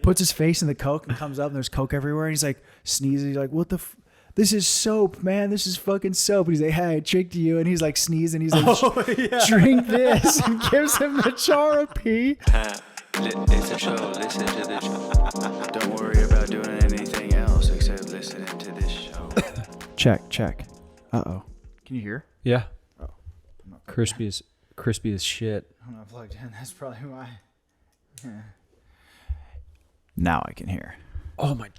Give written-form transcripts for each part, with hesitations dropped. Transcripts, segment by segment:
puts his face in the Coke and comes up and there's Coke everywhere. And he's like sneezing. He's like, what the this is soap, man. This is fucking soap. And he's like, hey, I tricked you. And he's like sneezing. He's like, drink this. And gives him the jar of pee. It's a show. Listen to this show. Don't worry about doing anything else except listening to this show. Check. Uh-oh. Can you hear? Yeah. Oh. Crispy as shit. I'm not plugged in. That's probably why. Yeah. Now I can hear. Oh my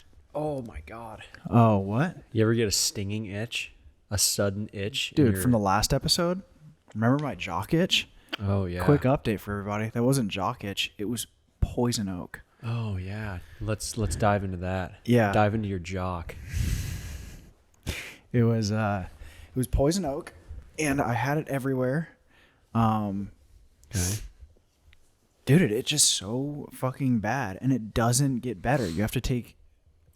God. Oh, what? You ever get a stinging itch? A sudden itch? Dude, from the last episode, remember my jock itch? Oh, yeah. Quick update for everybody. That wasn't jock itch. It was poison oak. Oh, yeah. Let's dive into that. Yeah. Dive into your jock. It was poison oak, and I had it everywhere. Okay. Dude, it's just so fucking bad, and it doesn't get better. You have to take...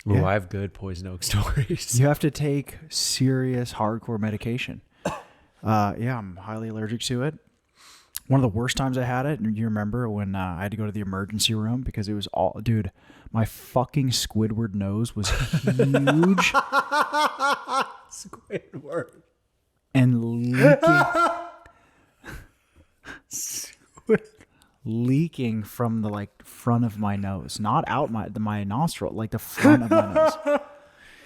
Oh, Yeah. I have good poison oak stories. You have to take serious, hardcore medication. Yeah, I'm highly allergic to it. One of the worst times I had it, and you remember when I had to go to the emergency room because it was all... Dude, my fucking Squidward nose was huge. Squidward. And leaking from the like front of my nose, not out my nostril, like the front of my nose.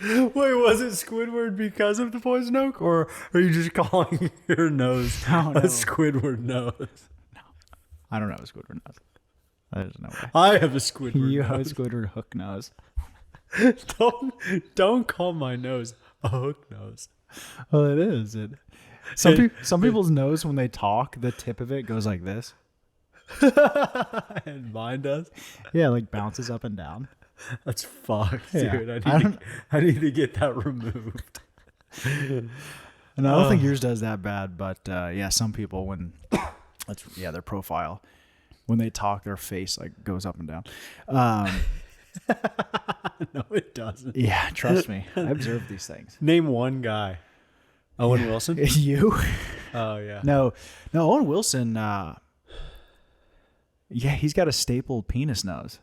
Wait, was it Squidward because of the poison oak, or are you just calling your nose No. a Squidward nose? I don't know a Squidward nose. There's no way. I have a Squidward You nose. have a Squidward hook nose. Don't call my nose a hook nose. Well, it is. Some people's nose when they talk, the tip of it goes like this. And mine does. Yeah, like bounces up and down. That's fucked, Yeah. dude. I need to get that removed. And I don't think yours does that bad, but yeah, some people when their profile when they talk, their face like goes up and down. No, it doesn't. Yeah, trust me, I observe these things. Name one guy. Owen Wilson? You? Oh, yeah. No, Owen Wilson. Yeah, he's got a stapled penis nose.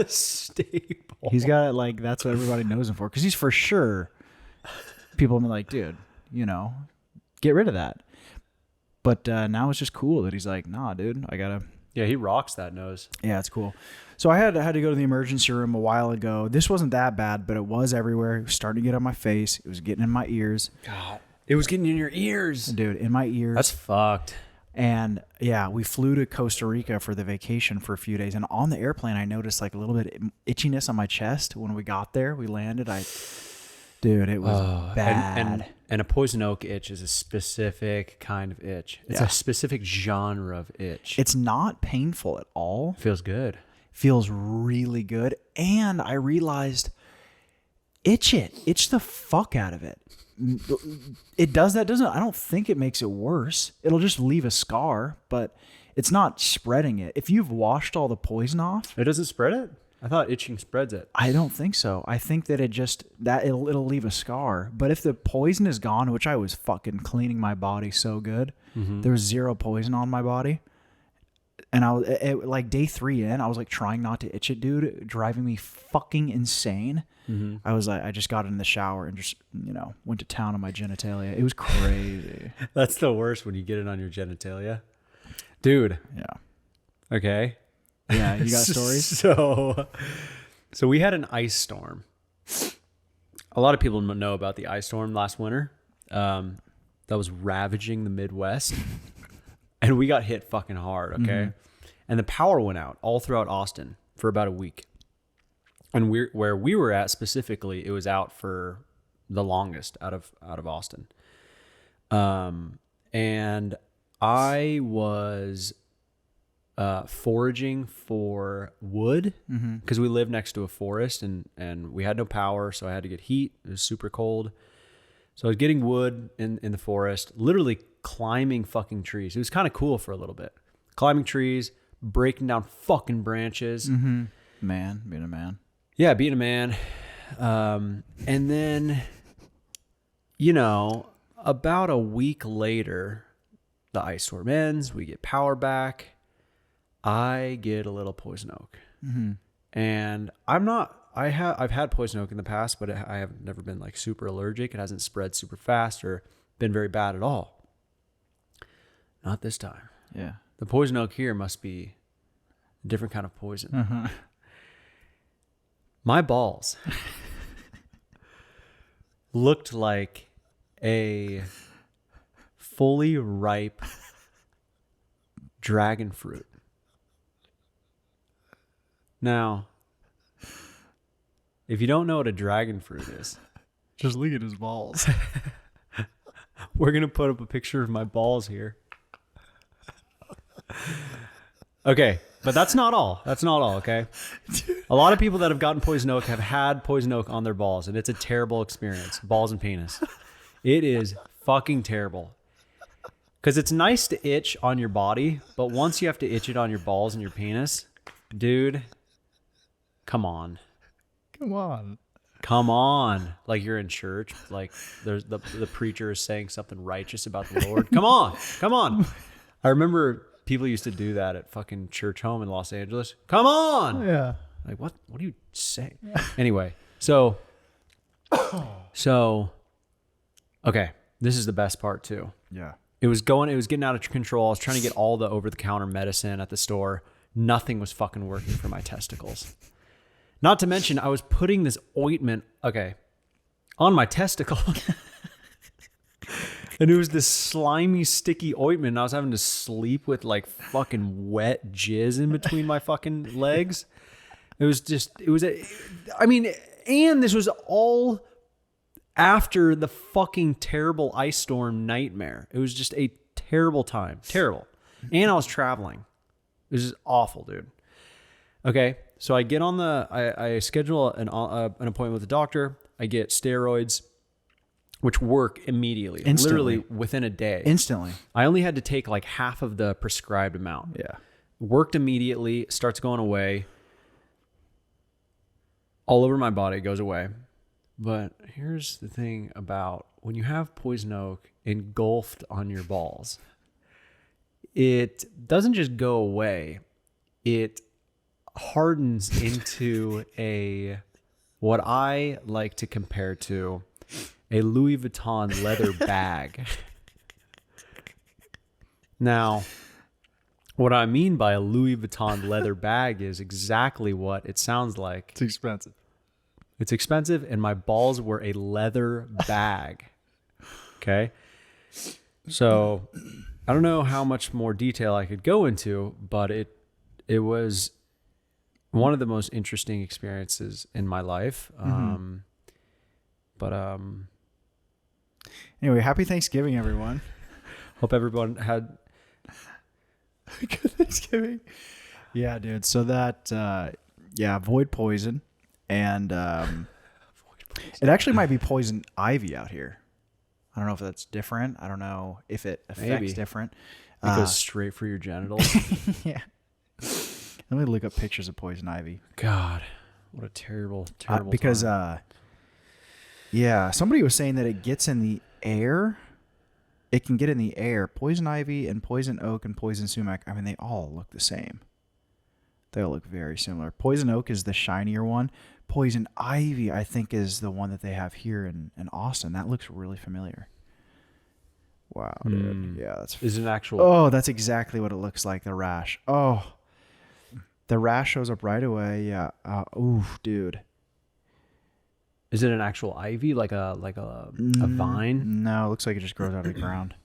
Staple. He's got like that's what everybody knows him for because he's for sure. People have been like, dude, get rid of that. But now it's just cool that he's like, nah, dude, I gotta. Yeah, he rocks that nose. Yeah, it's cool. So I had to go to the emergency room a while ago. This wasn't that bad, but it was everywhere. It was starting to get on my face. It was getting in my ears. God, it was getting in your ears, Dude, in my ears. That's fucked. And yeah, we flew to Costa Rica for the vacation for a few days. And on the airplane, I noticed like a little bit of itchiness on my chest. When we got there, we landed. Dude, it was bad. And a poison oak itch is a specific kind of itch. It's Yeah. a specific genre of itch. It's not painful at all. Feels good. Feels really good. And I realized itch the fuck out of it. It does that, doesn't it? I don't think it makes it worse. It'll just leave a scar, but it's not spreading it. If you've washed all the poison off, It doesn't spread it? I thought itching spreads it. I don't think so. I think that it'll leave a scar. But if the poison is gone, which I was fucking cleaning my body so good, there was zero poison on my body. And I was like day 3 in, I was like trying not to itch it, dude, driving me fucking insane. I was like, I just got in the shower and just, went to town on my genitalia. It was crazy. That's the worst when you get it on your genitalia. Dude. Yeah. Okay. Yeah. You got stories? So we had an ice storm. A lot of people know about the ice storm last winter. That was ravaging the Midwest. And we got hit fucking hard, okay? And the power went out all throughout Austin for about a week. And where we were at specifically, it was out for the longest out of Austin. And I was foraging for wood because we live next to a forest and we had no power, so I had to get heat. It was super cold. So I was getting wood in the forest, literally climbing fucking trees. It was kind of cool for a little bit. Climbing trees, breaking down fucking branches. Man, being a man. Yeah, being a man. And then, about a week later, the ice storm ends. We get power back. I get a little poison oak. And I've had poison oak in the past, but I have never been like super allergic. It hasn't spread super fast or been very bad at all. Not this time. Yeah. The poison oak here must be a different kind of poison. My balls looked like a fully ripe dragon fruit. Now, if you don't know what a dragon fruit is, Just look at his balls. we're going to put up a picture of my balls here. Okay, but that's not all. That's not all, okay? A lot of people that have gotten poison oak have had poison oak on their balls, and it's a terrible experience. Balls and penis. It is fucking terrible. Because it's nice to itch on your body, but once you have to itch it on your balls and your penis, dude, come on. Come on. Come on. Like you're in church. Like there's the preacher is saying something righteous about the Lord. Come on. Come on. I remember people used to do that at fucking church home in Los Angeles. Come on. Yeah. Like what do you say? Anyway, so okay, this is the best part too. Yeah. It was getting out of control. I was trying to get all the over-the-counter medicine at the store. Nothing was fucking working for my testicles. Not to mention, I was putting this ointment, on my testicle. And it was this slimy, sticky ointment. And I was having to sleep with like fucking wet jizz in between my fucking legs. And this was all after the fucking terrible ice storm nightmare. It was just a terrible time. Terrible. And I was traveling. It was just awful, dude. Okay, so I get on I schedule an appointment with the doctor. I get steroids, which work immediately. Instantly. Literally within a day. Instantly. I only had to take like half of the prescribed amount. Yeah. Worked immediately, starts going away. All over my body, goes away. But here's the thing about when you have poison oak engulfed on your balls, it doesn't just go away. It hardens into what I like to compare to a Louis Vuitton leather bag. Now, what I mean by a Louis Vuitton leather bag is exactly what it sounds like. It's expensive. It's expensive, and my balls were a leather bag. Okay? So, I don't know how much more detail I could go into, but it was one of the most interesting experiences in my life. Anyway, happy Thanksgiving, everyone. Hope everyone had Good Thanksgiving. Yeah, dude. So that, avoid poison. And it actually might be poison ivy out here. I don't know if that's different. I don't know if it affects different. It goes straight for your genitals. Yeah. Let me look up pictures of poison ivy. God, what a terrible because time. Somebody was saying that it gets in the air. It can get in the air. Poison ivy and poison oak and poison sumac, I mean, they all look the same. They all look very similar. Poison oak is the shinier one. Poison ivy, I think, is the one that they have here in Austin. That looks really familiar. Wow, dude. Yeah, that's... Is it an actual... Oh, that's exactly what it looks like, the rash. Oh, the rash shows up right away. Yeah. Oof, dude. Is it an actual ivy, like a vine? No, it looks like it just grows out of the ground.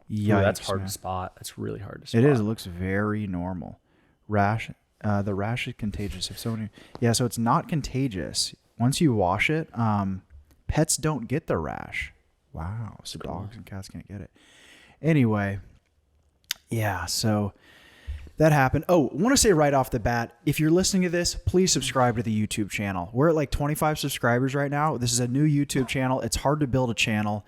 Yeah, that's hard man. to spot. That's really hard to spot. It is. It looks very normal. Rash. The rash is contagious. If someone, so it's not contagious. Once you wash it, pets don't get the rash. Wow. So dogs and cats can't get it. Anyway, yeah. So that happened. Oh, I want to say right off the bat, if you're listening to this, please subscribe to the YouTube channel. We're at like 25 subscribers right now. This is a new YouTube channel. It's hard to build a channel.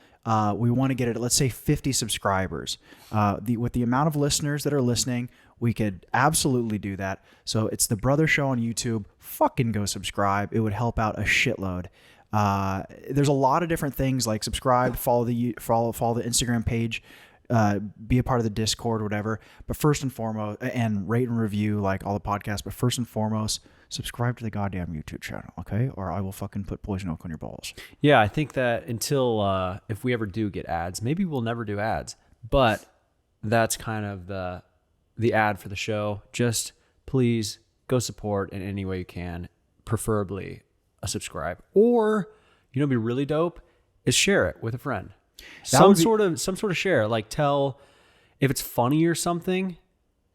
We want to get it at, let's say, 50 subscribers. With the amount of listeners that are listening, we could absolutely do that. So it's The Brother Show on YouTube. Fucking go subscribe. It would help out a shitload. There's a lot of different things like subscribe, follow the Instagram page. be a part of the Discord, whatever. But first and foremost, and rate and review like all the podcasts. But first and foremost, subscribe to the goddamn YouTube channel, okay? Or I will fucking put poison oak on your balls. Yeah, I think that until if we ever do get ads, maybe we'll never do ads. But that's kind of the ad for the show. Just please go support in any way you can, preferably a subscribe. Or, you know, what'd be really dope is share it with a friend. Some sort of share. Like tell if it's funny or something.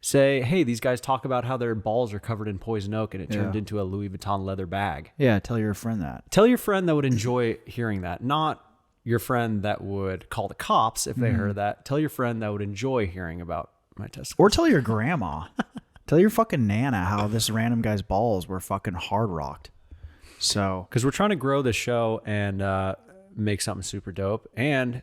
Say, hey, these guys talk about how their balls are covered in poison oak and it turned into a Louis Vuitton leather bag. Yeah, tell your friend that. Tell your friend that would enjoy hearing that, not your friend that would call the cops if they heard that. Tell your friend that would enjoy hearing about my testicles. Or tell your grandma. Tell your fucking Nana how this random guy's balls were fucking hard rocked. So, because we're trying to grow the show and make something super dope, and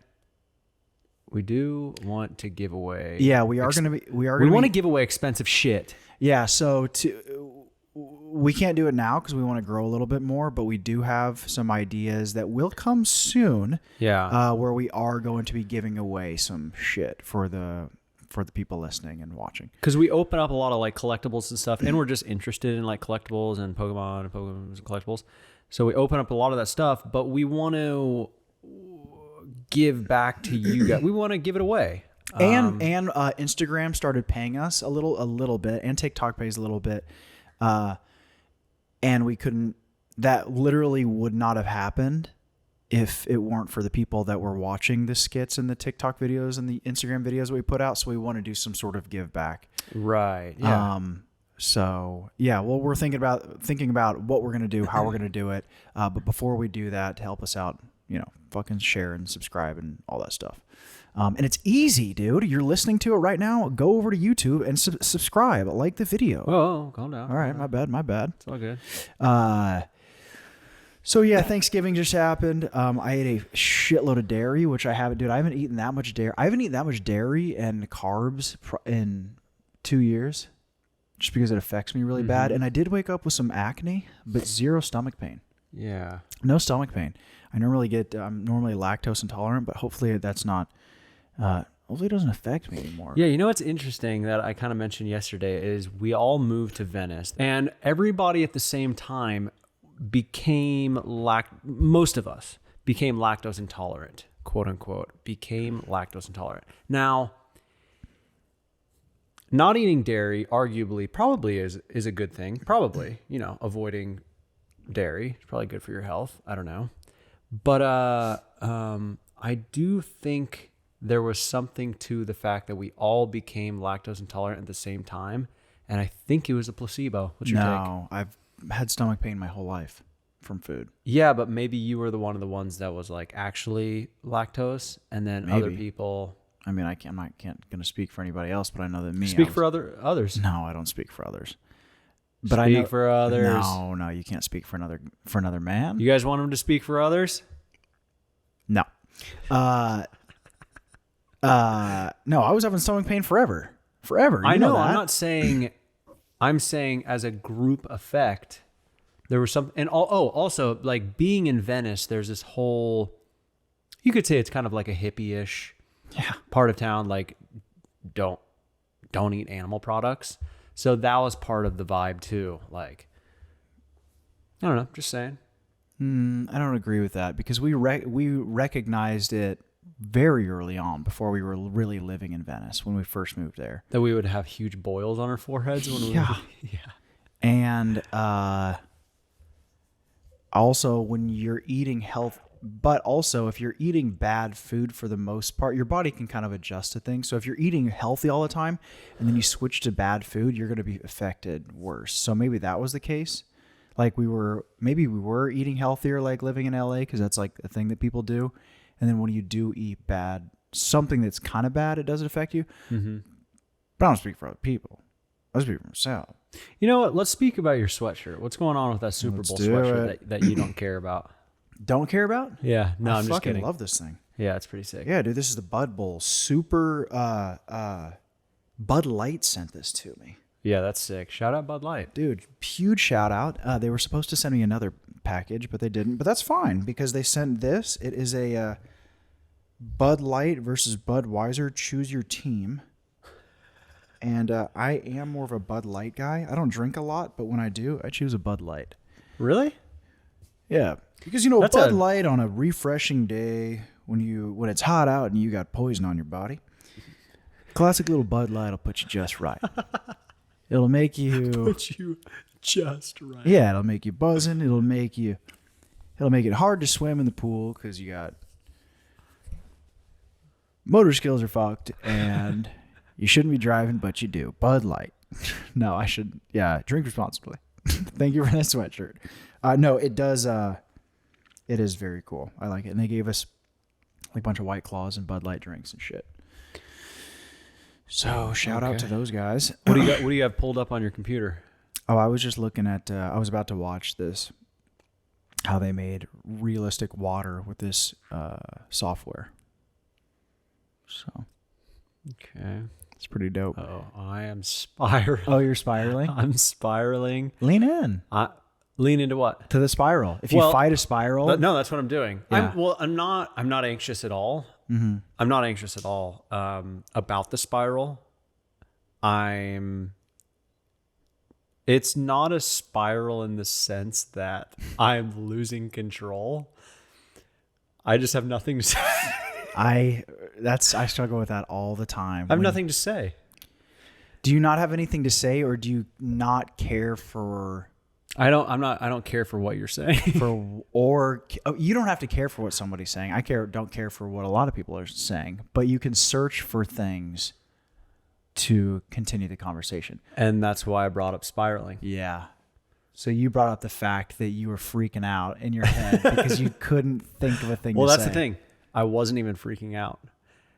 we do want to give away. Yeah, we are going to be. We want to give away expensive shit. Yeah, so we can't do it now because we want to grow a little bit more, but we do have some ideas that will come soon. Yeah, where we are going to be giving away some shit for the people listening and watching. Because we open up a lot of like collectibles and stuff, and we're just interested in like collectibles and Pokemon and collectibles. So we open up a lot of that stuff, but we want to give back to you guys. We want to give it away. And Instagram started paying us a little bit, and TikTok pays a little bit. And we couldn't. That literally would not have happened if it weren't for the people that were watching the skits and the TikTok videos and the Instagram videos we put out. So we want to do some sort of give back. Right. Yeah. So yeah, well, we're thinking about what we're going to do, how we're going to do it. But before we do that, to help us out, you know, fucking share and subscribe and all that stuff. And it's easy, dude. You're listening to it right now. Go over to YouTube and subscribe. Like the video. Oh, calm down. All right. My bad. It's all good. So yeah, Thanksgiving just happened. I ate a shitload of dairy, which I haven't, dude. I haven't eaten that much dairy. I haven't eaten that much dairy and carbs in 2 years, just because it affects me really bad. And I did wake up with some acne, but zero stomach pain. Yeah. No stomach pain. I'm normally lactose intolerant, but hopefully that's not. Hopefully it doesn't affect me anymore. Yeah, you know what's interesting that I kind of mentioned yesterday is we all moved to Venice, and everybody at the same time most of us became lactose intolerant, quote unquote, became lactose intolerant. Now, not eating dairy arguably probably is a good thing. Probably, you know, avoiding dairy is probably good for your health. I don't know. But I do think there was something to the fact that we all became lactose intolerant at the same time. And I think it was a placebo. What's your take? No, I've had stomach pain my whole life from food. Yeah, but maybe you were one of the ones that was like actually lactose, and then other people. I mean, I'm not gonna speak for anybody else, but I know that me. Speak for others. No, I don't speak for others. But speak I know, for others. No, you can't speak for another man. You guys want him to speak for others? No. No, I was having stomach pain forever. I know. I'm not saying. I'm saying as a group effect, there was some, and also like being in Venice, there's this whole, you could say it's kind of like a hippie-ish part of town. Like don't eat animal products. So that was part of the vibe too. Like, I don't know, just saying. I don't agree with that because we recognized it very early on before we were really living in Venice when we first moved there. That we would have huge boils on our foreheads when we yeah. And also when you're eating health, but also if you're eating bad food for the most part, your body can kind of adjust to things. So if you're eating healthy all the time and then you switch to bad food, you're going to be affected worse. So maybe that was the case. Like we were eating healthier, like living in LA, because that's like a thing that people do. And then when you do eat bad, something that's kind of bad, it doesn't affect you. Mm-hmm. But I don't speak for other people. I speak for myself. You know what? Let's speak about your sweatshirt. What's going on with that Super Bowl sweatshirt that you don't care about? Don't care about? Yeah. No, I'm just kidding. I fucking love this thing. Yeah, it's pretty sick. Yeah, dude, this is the Bud Bowl. Super Bud Light sent this to me. Yeah, that's sick. Shout out Bud Light. Dude, huge shout out. They were supposed to send me another package, but they didn't. But that's fine because they sent this. It is a Bud Light versus Budweiser. Choose your team. And I am more of a Bud Light guy. I don't drink a lot, but when I do, I choose a Bud Light. Really? Yeah, because Bud Light on a refreshing day when it's hot out and you got poison on your body. Classic little Bud Light will put you just right. It'll make you Put you just right. Yeah, it'll make you buzzing. It'll make it hard to swim in the pool because you got motor skills are fucked and you shouldn't be driving, but you do. Bud Light. No, I should. Yeah, drink responsibly. Thank you for that sweatshirt. No, it does. It is very cool. I like it. And they gave us like a bunch of White Claws and Bud Light drinks and shit. So shout out to those guys. What do you have pulled up on your computer? Oh, I was just looking at. I was about to watch this. How they made realistic water with this software. So. Okay. It's pretty dope. Oh, I am spiraling. Oh, you're spiraling? I'm spiraling. Lean in. Lean into what? To the spiral. If you fight a spiral. No, that's what I'm doing. Yeah. I'm not anxious at all. Mm-hmm. I'm not anxious at all about the spiral. It's not a spiral in the sense that I'm losing control. I just have nothing to say. I struggle with that all the time. I have nothing to say. Do you not have anything to say, or do you not care for? I don't care for what you're saying. You don't have to care for what somebody's saying. Don't care for what a lot of people are saying, but you can search for things to continue the conversation. And that's why I brought up spiraling. Yeah. So you brought up the fact that you were freaking out in your head because you couldn't think of a thing to say. Well, that's the thing. I wasn't even freaking out.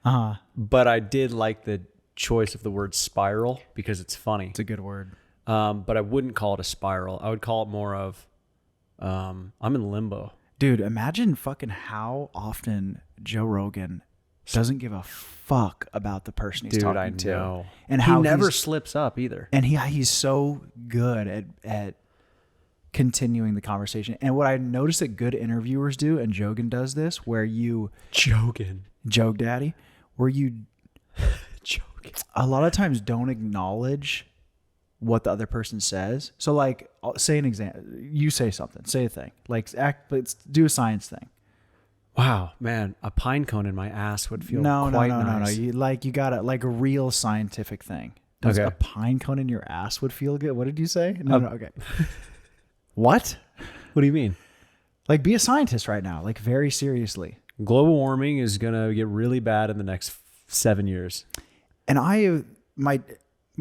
Uh-huh. But I did like the choice of the word spiral because it's funny. It's a good word. But I wouldn't call it a spiral. I would call it more of I'm in limbo. Dude, imagine fucking how often Joe Rogan doesn't give a fuck about the person he's talking to. Know. And he how never slips up either. And he's so good at continuing the conversation. And what I noticed that good interviewers do, and Jogan does this, where you Joke Daddy, where you a lot of times don't acknowledge what the other person says. So like, say an example. You say something, say a thing. Like let's do a science thing. Wow, man, a pine cone in my ass would feel no. nice. You got it like a real scientific thing. Does a pine cone in your ass would feel good? What did you say? No, okay. What? What do you mean? Like, be a scientist right now, like very seriously. Global warming is gonna get really bad in the next 7 years. And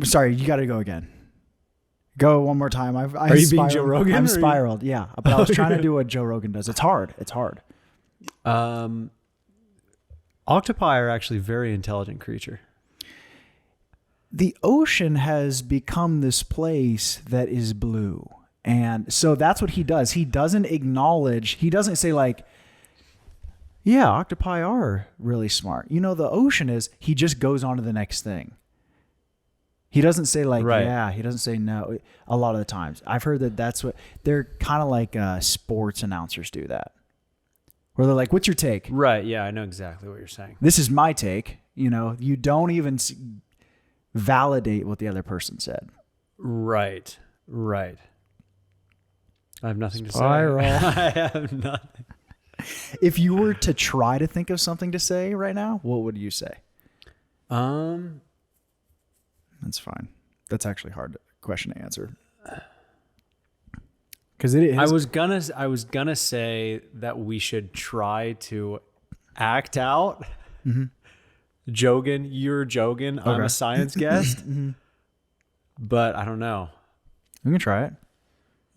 sorry, you got to go again. Go one more time. Are you being Joe Rogan? I'm spiraled. Yeah, but I was trying to do what Joe Rogan does. It's hard. Octopi are actually a very intelligent creature. The ocean has become this place that is blue. And so that's what he does. He doesn't say like, yeah, octopi are really smart. The ocean is, he just goes on to the next thing. He doesn't say like, yeah, he doesn't say no. A lot of the times I've heard that's what they're kind of like sports announcers do that. Where they're like, what's your take? Right. Yeah, I know exactly what you're saying. This is my take. You don't even validate what the other person said. Right. I have nothing to say. I have nothing. If you were to try to think of something to say right now, what would you say? That's fine. That's actually a hard question to answer. Because it is. I was gonna say that we should try to act out. Mm-hmm. Jogan, you're Jogan. Okay. I'm a science guest. Mm-hmm. But I don't know. We can try it.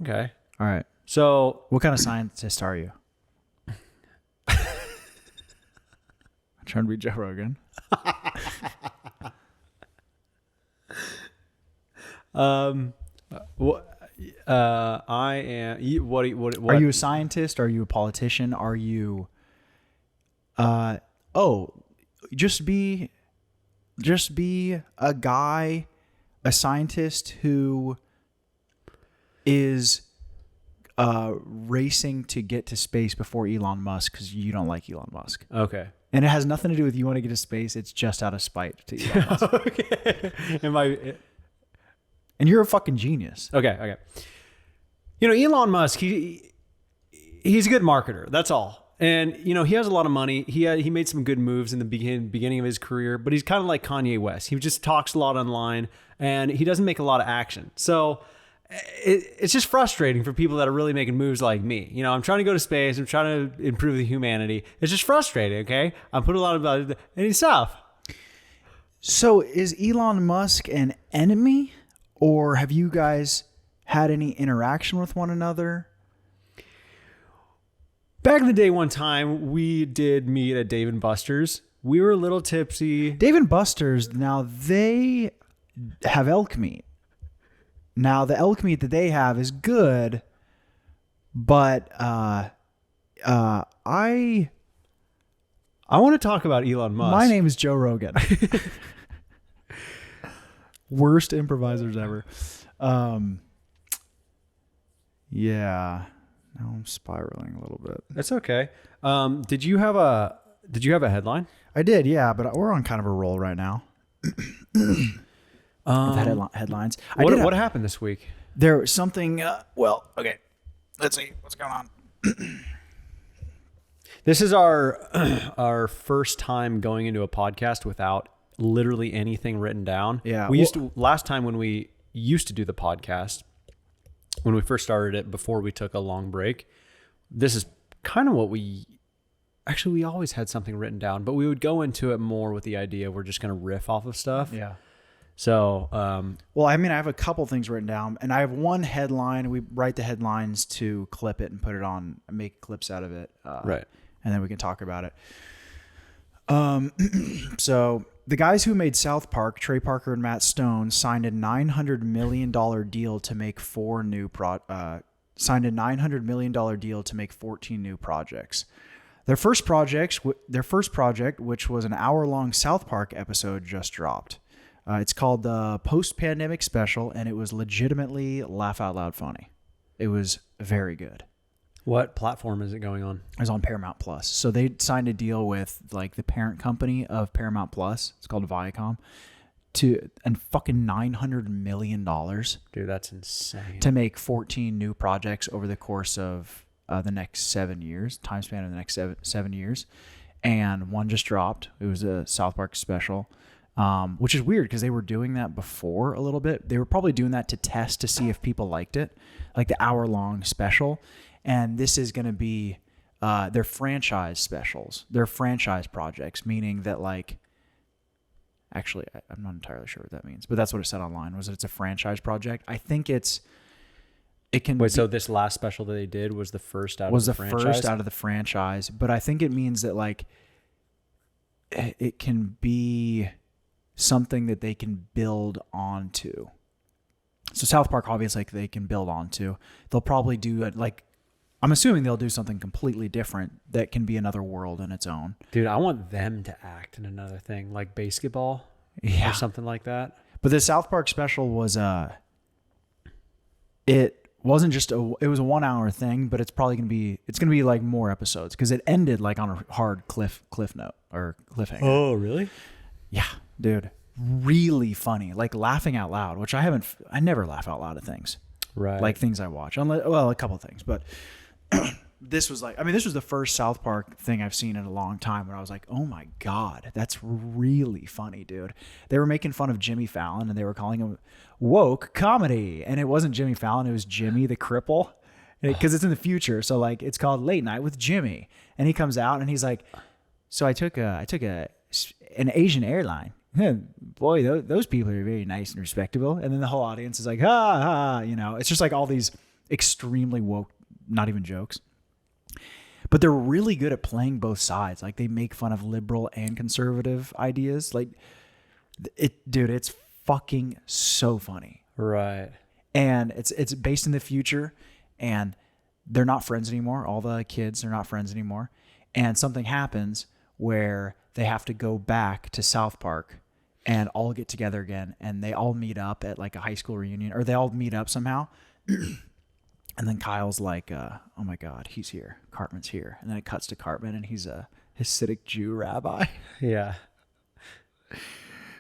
Okay. All right. So, what kind of scientist are you? I'm trying to be Joe Rogan. I am. What? Are you a scientist? Are you a politician? Are you? Just be a guy, a scientist who is racing to get to space before Elon Musk because you don't like Elon Musk. Okay. And it has nothing to do with you want to get to space. It's just out of spite to Elon Musk. Okay. And you're a fucking genius. Okay. You know, Elon Musk, he's a good marketer. That's all. And, you know, he has a lot of money. He made some good moves in the beginning of his career, but he's kind of like Kanye West. He just talks a lot online and he doesn't make a lot of action. So it's just frustrating for people that are really making moves like me. You know, I'm trying to go to space. I'm trying to improve the humanity. It's just frustrating, okay? I'm putting a lot of it and he's tough. So is Elon Musk an enemy, or have you guys had any interaction with one another? Back in the day, one time, we did meet at Dave & Buster's. We were a little tipsy. Dave & Buster's, now they have elk meat. Now, the elk meat that they have is good, but I want to talk about Elon Musk. My name is Joe Rogan. Worst improvisers ever. Yeah. Now I'm spiraling a little bit. That's okay. Did you have a headline? I did, yeah, but we're on kind of a roll right now. Headlines. What happened this week? There was something. Okay. Let's see what's going on. This is our first time going into a podcast without literally anything written down. Yeah. Last time when we used to do the podcast, when we first started it before we took a long break, this is kind of what we always had something written down, but we would go into it more with the idea we're just going to riff off of stuff. Yeah. So, I have a couple things written down, and I have one headline. We write the headlines to clip it and put it on, make clips out of it. Right. And then we can talk about it. So the guys who made South Park, Trey Parker and Matt Stone, signed a $900 million deal to make 14 new projects. Their first project, which was an hour-long South Park episode, just dropped. It's called the Post-Pandemic Special, and it was legitimately laugh out loud funny. It was very good. what platform is it going on? It was on Paramount Plus. So they signed a deal with like the parent company of Paramount Plus. It's called Viacom. And fucking $900 million. Dude, that's insane. To make 14 new projects over the course of the next 7 years, time span of the next 7 years. And one just dropped. It was a South Park special, which is weird because they were doing that before a little bit. They were probably doing that to test to see if people liked it, like the hour-long special. And this is going to be their franchise specials, their franchise projects, meaning that like, actually, I'm not entirely sure what that means, but that's what it said online, was that it's a franchise project. I think it can. Wait, so this last special that they did was the first out of the franchise? Was the first out of the franchise, but I think it means that like it can be something that they can build onto. So South Park, obviously, like, they can build onto. They'll probably do it like, I'm assuming they'll do something completely different that can be another world in its own. Dude, I want them to act in another thing, like basketball or something like that. But the South Park special was it wasn't just it was a 1 hour thing, but it's probably going to be like more episodes because it ended like on a hard cliff note or cliffhanger. Oh, really? Yeah, dude. Really funny. Like laughing out loud, which I never laugh out loud at things. Right. Like things I watch. Well, a couple of things, but this was the first South Park thing I've seen in a long time where I was like, oh my God, that's really funny, dude. They were making fun of Jimmy Fallon and they were calling him woke comedy. And it wasn't Jimmy Fallon, it was Jimmy the cripple. Because it's in the future. So like it's called Late Night with Jimmy. And he comes out and he's like, so I took an Asian airline. Boy, those people are very nice and respectable. And then the whole audience is like, ha, ha, it's just like all these extremely woke, not even jokes. But they're really good at playing both sides. Like they make fun of liberal and conservative ideas. Like dude, it's fucking so funny. Right. And it's based in the future and they're not friends anymore. All the kids are not friends anymore. And something happens where they have to go back to South Park and all get together again. And they all meet up at like a high school reunion, or they all meet up somehow. And then Kyle's like, oh my God, he's here. Cartman's here. And then it cuts to Cartman and he's Hasidic Jew rabbi. Yeah.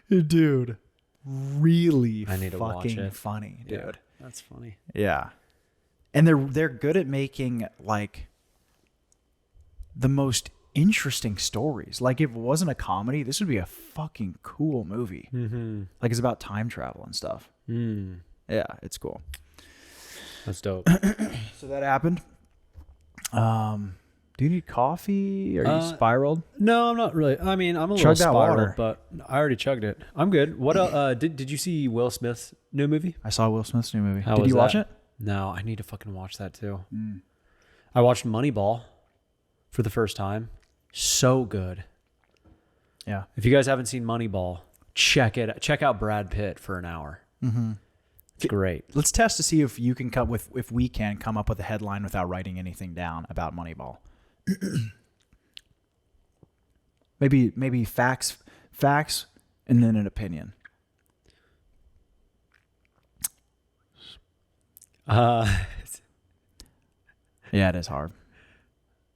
Dude, really I need to watch fucking it. funny, dude. Yeah, that's funny. Yeah. And they're good at making like the most interesting stories. Like if it wasn't a comedy, this would be a fucking cool movie. Mm-hmm. Like it's about time travel and stuff. Mm. Yeah, it's cool. That's dope. So that happened. Do you need coffee? Are you spiraled? No, I'm not really. I mean, I'm a Chug little that spiraled, water. but I already chugged it. I'm good. What did you see Will Smith's new movie? I saw Will Smith's new movie. How Did was you watch that? it? No, I need to fucking watch that too. I watched Moneyball for the first time. So good. Yeah. If you guys haven't seen Moneyball, check it. Check out Brad Pitt for an hour. Mm-hmm. It's great. Let's test to see if you can if we can come up with a headline without writing anything down about Moneyball. maybe facts, and then an opinion. Yeah, it is hard.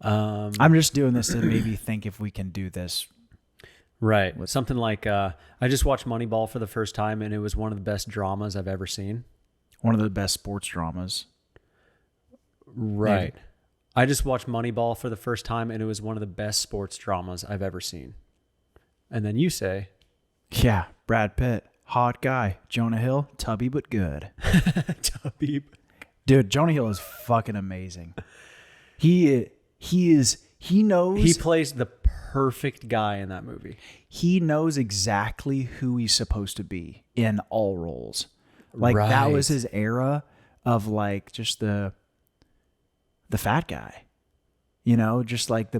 I'm just doing this to maybe think if we can do this. Right. Something like I just watched Moneyball for the first time, and it was one of the best dramas I've ever seen. One of the best sports dramas. Right. Maybe. I just watched Moneyball for the first time, and it was one of the best sports dramas I've ever seen. And then you say, Yeah, Brad Pitt, hot guy. Jonah Hill, tubby but good. Tubby. Dude, Jonah Hill is fucking amazing. He knows He plays the perfect guy in that movie. he knows exactly who he's supposed to be in all roles. Like that was Right. his era of like just the fat guy. You know, just like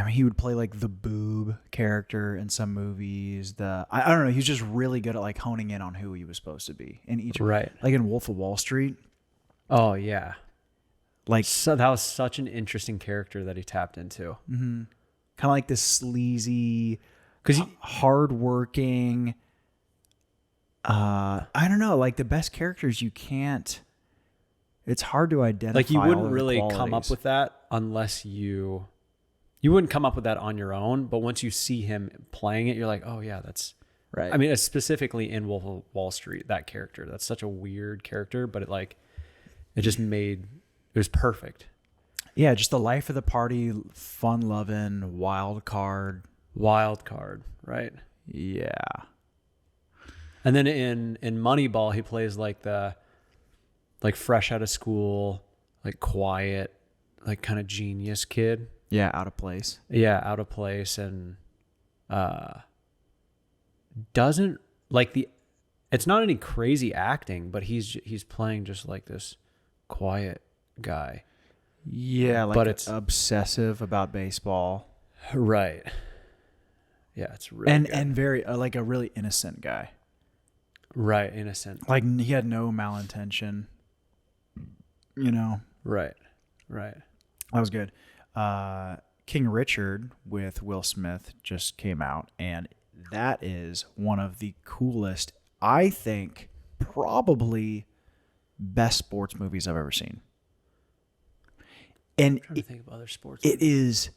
he would play like the boob character in some movies. I don't know, he's just really good at like honing in on who he was supposed to be in each. Right. Like in Wolf of Wall Street. Oh, yeah. Like So that was such an interesting character that he tapped into. kind of like this sleazy, Because hardworking. I don't know, like the best characters you can't. It's hard to identify. like you all wouldn't of the really come up qualities. with that unless you wouldn't come up with that on your own. But once you see him playing it, you're like, oh yeah, that's Right. I mean, specifically in Wolf of Wall Street, that character, that's such a weird character, but it was perfect. Yeah, just the life of the party, fun loving, wild card. Wild card, right? Yeah. And then in Moneyball, he plays like fresh out of school, like quiet, like kind of genius kid. Yeah, out of place. Yeah, out of place, and doesn't like it's not any crazy acting, but he's playing just like this quiet guy. Yeah, like But it's- obsessive about baseball. Right. Yeah, it's really and good. and very like a really innocent guy. Right, innocent. Like he had no malintention. You know, Right. Right. that was good. King Richard with Will Smith just came out, and that is one of the coolest, I think, probably best sports movies I've ever seen. And I'm trying to think of other sports. it is,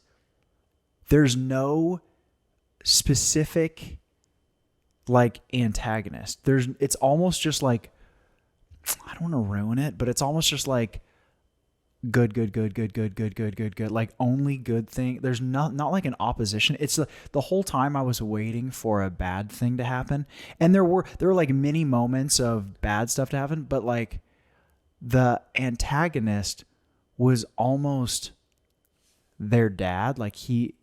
there's no specific like antagonist. It's almost just like, I don't want to ruin it, but it's almost just like good. Like only good thing. There's not like an opposition. It's the whole time I was waiting for a bad thing to happen. And there were like many moments of bad stuff to happen, but like the antagonist was almost their dad, like the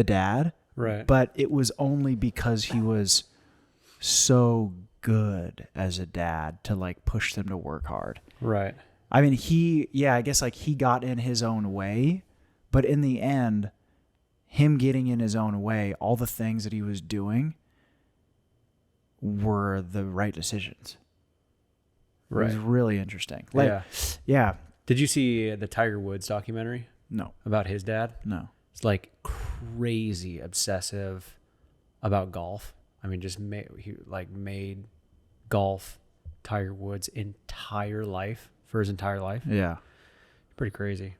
dad, Right. but it was only because he was so good as a dad to like push them to work hard. Right. I mean, I guess like he got in his own way, but in the end, him getting in his own way, all the things that he was doing were the right decisions. It was Right. really interesting. Like, Yeah. yeah. Did you see the Tiger Woods documentary No, about his dad? no. It's like crazy obsessive about golf. I mean, just made golf Tiger Woods' entire life for his entire life. Yeah. Pretty crazy.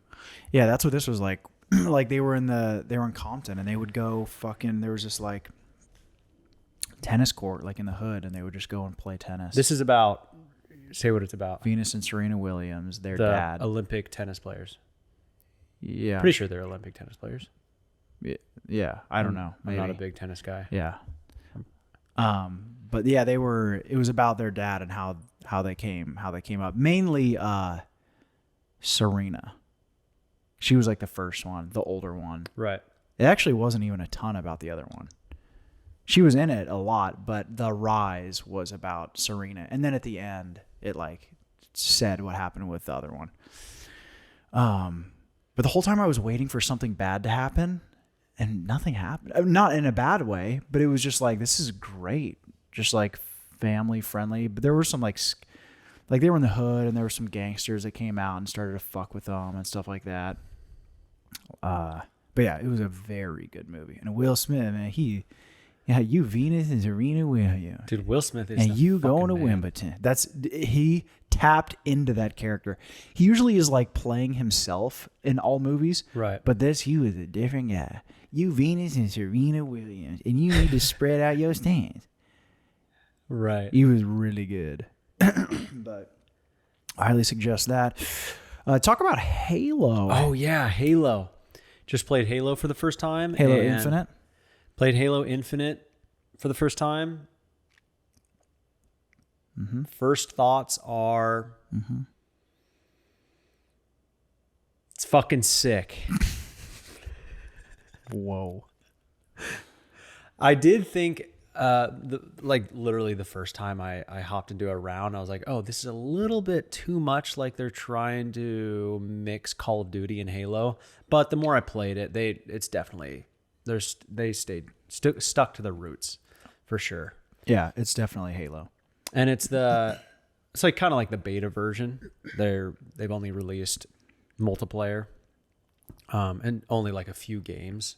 Yeah, that's what this was like. like they were in Compton, and they would go fucking. There was this like tennis court like in the hood, and they would just go and play tennis. This is about. Say what it's about. Venus and Serena Williams, their The dad. Olympic tennis players. Yeah, Pretty sure they're Olympic tennis players. yeah. I don't know. I'm not a Maybe. big tennis guy. Yeah. But yeah, it was about their dad and how they came up. Mainly Serena. She was like the first one, the older one. Right. It actually wasn't even a ton about the other one. She was in it a lot, but the rise was about Serena. And then at the end, it like said what happened with the other one. But the whole time I was waiting for something bad to happen, and nothing happened. Not in a bad way, but it was just like, this is great. Just like family friendly. But there were some like they were in the hood, and there were some gangsters that came out and started to fuck with them and stuff like that. But yeah, it was a very good movie. And Will Smith, man, you Venus and Serena Williams. Dude, Will Smith is And the you going to fucking man. Wimbledon. He tapped into that character. He usually is like playing himself in all movies. Right. But he was a different guy. You Venus and Serena Williams, and you need to spread out your stance. Right. He was really good. But I highly suggest that. Talk about Halo. Oh yeah, Halo. Just played Halo for the first time. Halo and Infinite. Played Halo Infinite for the first time. Mm-hmm. First thoughts are, it's fucking sick. Whoa. I did think, literally the first time I hopped into a round, I was like, oh, this is a little bit too much like they're trying to mix Call of Duty and Halo. But the more I played it, it's definitely, they stayed stuck to the roots for sure. Yeah, it's definitely Halo. And it's like kind of like the beta version. They've only released multiplayer, and only like a few games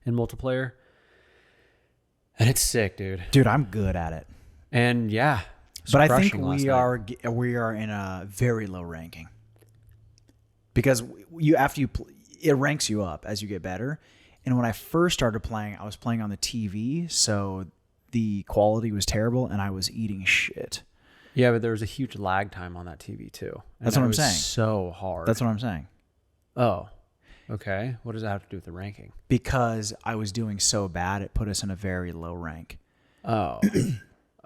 in multiplayer. And it's sick, dude. Dude, I'm good at it. And yeah, But I think crushing last we night. are in a very low ranking. Because it ranks you up as you get better. And when I first started playing, I was playing on the TV, so the quality was terrible and I was eating shit. Yeah, but there was a huge lag time on that TV too. And That's what that I'm was saying. So hard. That's what I'm saying. Oh, okay. What does that have to do with the ranking? Because I was doing so bad, it put us in a very low rank. Oh.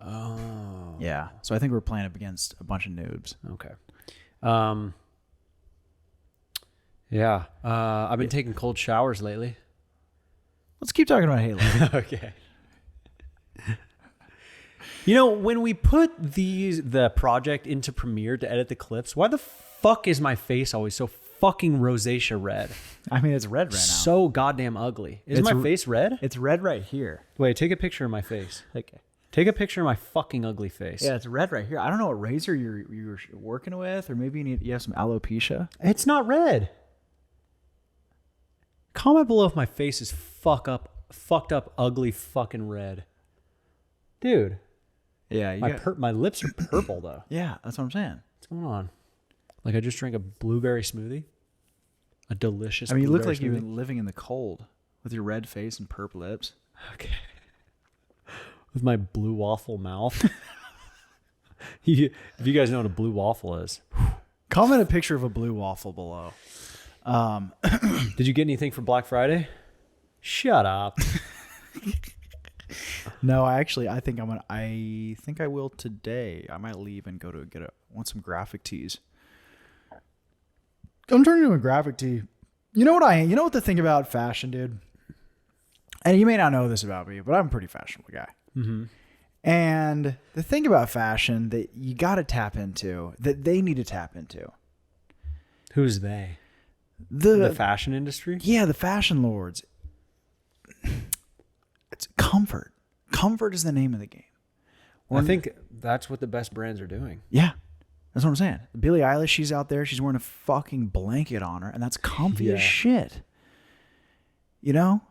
Oh. Yeah. So I think we're playing up against a bunch of noobs. Okay. Yeah. I've been taking cold showers lately. Let's keep talking about Halo. Okay. You know, when we put the project into Premiere to edit the clips, why the fuck is my face always so fucking rosacea red? I mean, it's red right now. So goddamn ugly. Is It's my face red? It's red right here. Wait, take a picture of my face. Okay. Take a picture of my fucking ugly face. Yeah, it's red right here. I don't know what razor you're working with, or maybe you have some alopecia. It's not red. Comment below if my face is fucked up, ugly fucking red. Dude, Yeah, my lips are purple though. yeah, that's what I'm saying. What's going on? Like I just drank a blueberry smoothie. A delicious I mean, you look blueberry like you've smoothie. been living in the cold with your red face and purple lips. Okay. With my blue waffle mouth. If you guys know what a blue waffle is. Comment a picture of a blue waffle below. Did you get anything for Black Friday? Shut up. No, I think I will today. I might leave and go to want some graphic tees. I'm turning into a graphic tee. You know what the thing about fashion, dude? And you may not know this about me, but I'm a pretty fashionable guy. Mm-hmm. And the thing about fashion that you got to tap into, that they need to tap into, Who's they? the The fashion industry? yeah, the fashion lords. It's comfort. Comfort is the name of the game. I think that's what the best brands are doing. Yeah. That's what I'm saying. Billie Eilish, she's out there. She's wearing a fucking blanket on her, and that's comfy as Yeah. shit. You know?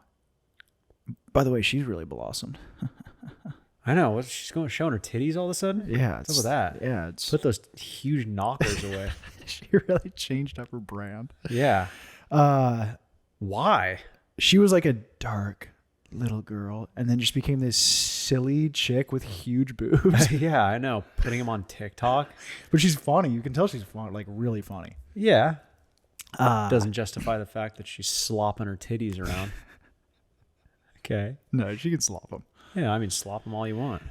By the way, she's really blossomed. I know. What's she's showing her titties all of a sudden? Yeah. What's up with that? Yeah. It's, Put those huge knockers away. she really changed up her brand. Yeah. Why? She was like a dark little girl and then just became this silly chick with huge boobs. Yeah, I know. Putting him on TikTok. But she's funny. You can tell she's funny, like really funny. Yeah. Doesn't justify the fact that she's slopping her titties around. Okay. No, she can slop them. Yeah, I mean, slop them all you want.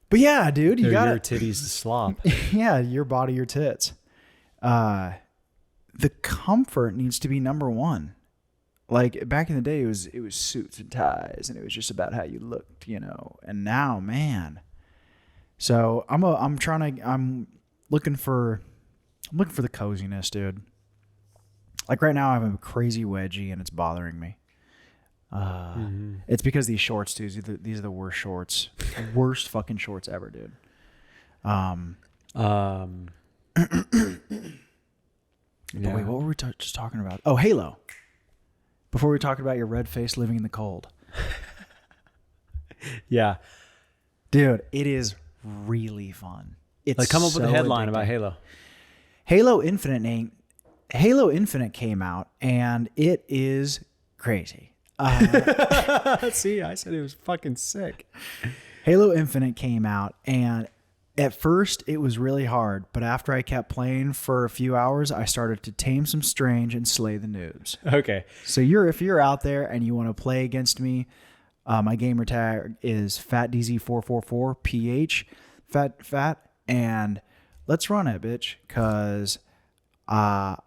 But yeah, dude, you They're got your it. titties to slop. Yeah, your body, your tits. The comfort needs to be number one. Like back in the day, it was suits and ties, and it was just about how you looked, you know. And now, man. So I'm looking for the coziness, dude. Like right now, I have a crazy wedgie, and it's bothering me. It's because these shorts, dude. These are the worst shorts, worst fucking shorts ever, dude. But wait, what were we just talking about? Oh, Halo. Before we were talking about your red face living in the cold. Yeah. Dude, it is really fun. It's Like, come up with a so headline addicting. about Halo. Halo Infinite came out, and it is crazy. See, I said it was fucking sick. Halo Infinite came out, and at first it was really hard, but after I kept playing for a few hours, I started to tame some strange and slay the noobs. Okay. So if you're out there and you want to play against me, my gamer tag is FatDZ444PH, fat, and let's run it, bitch, because I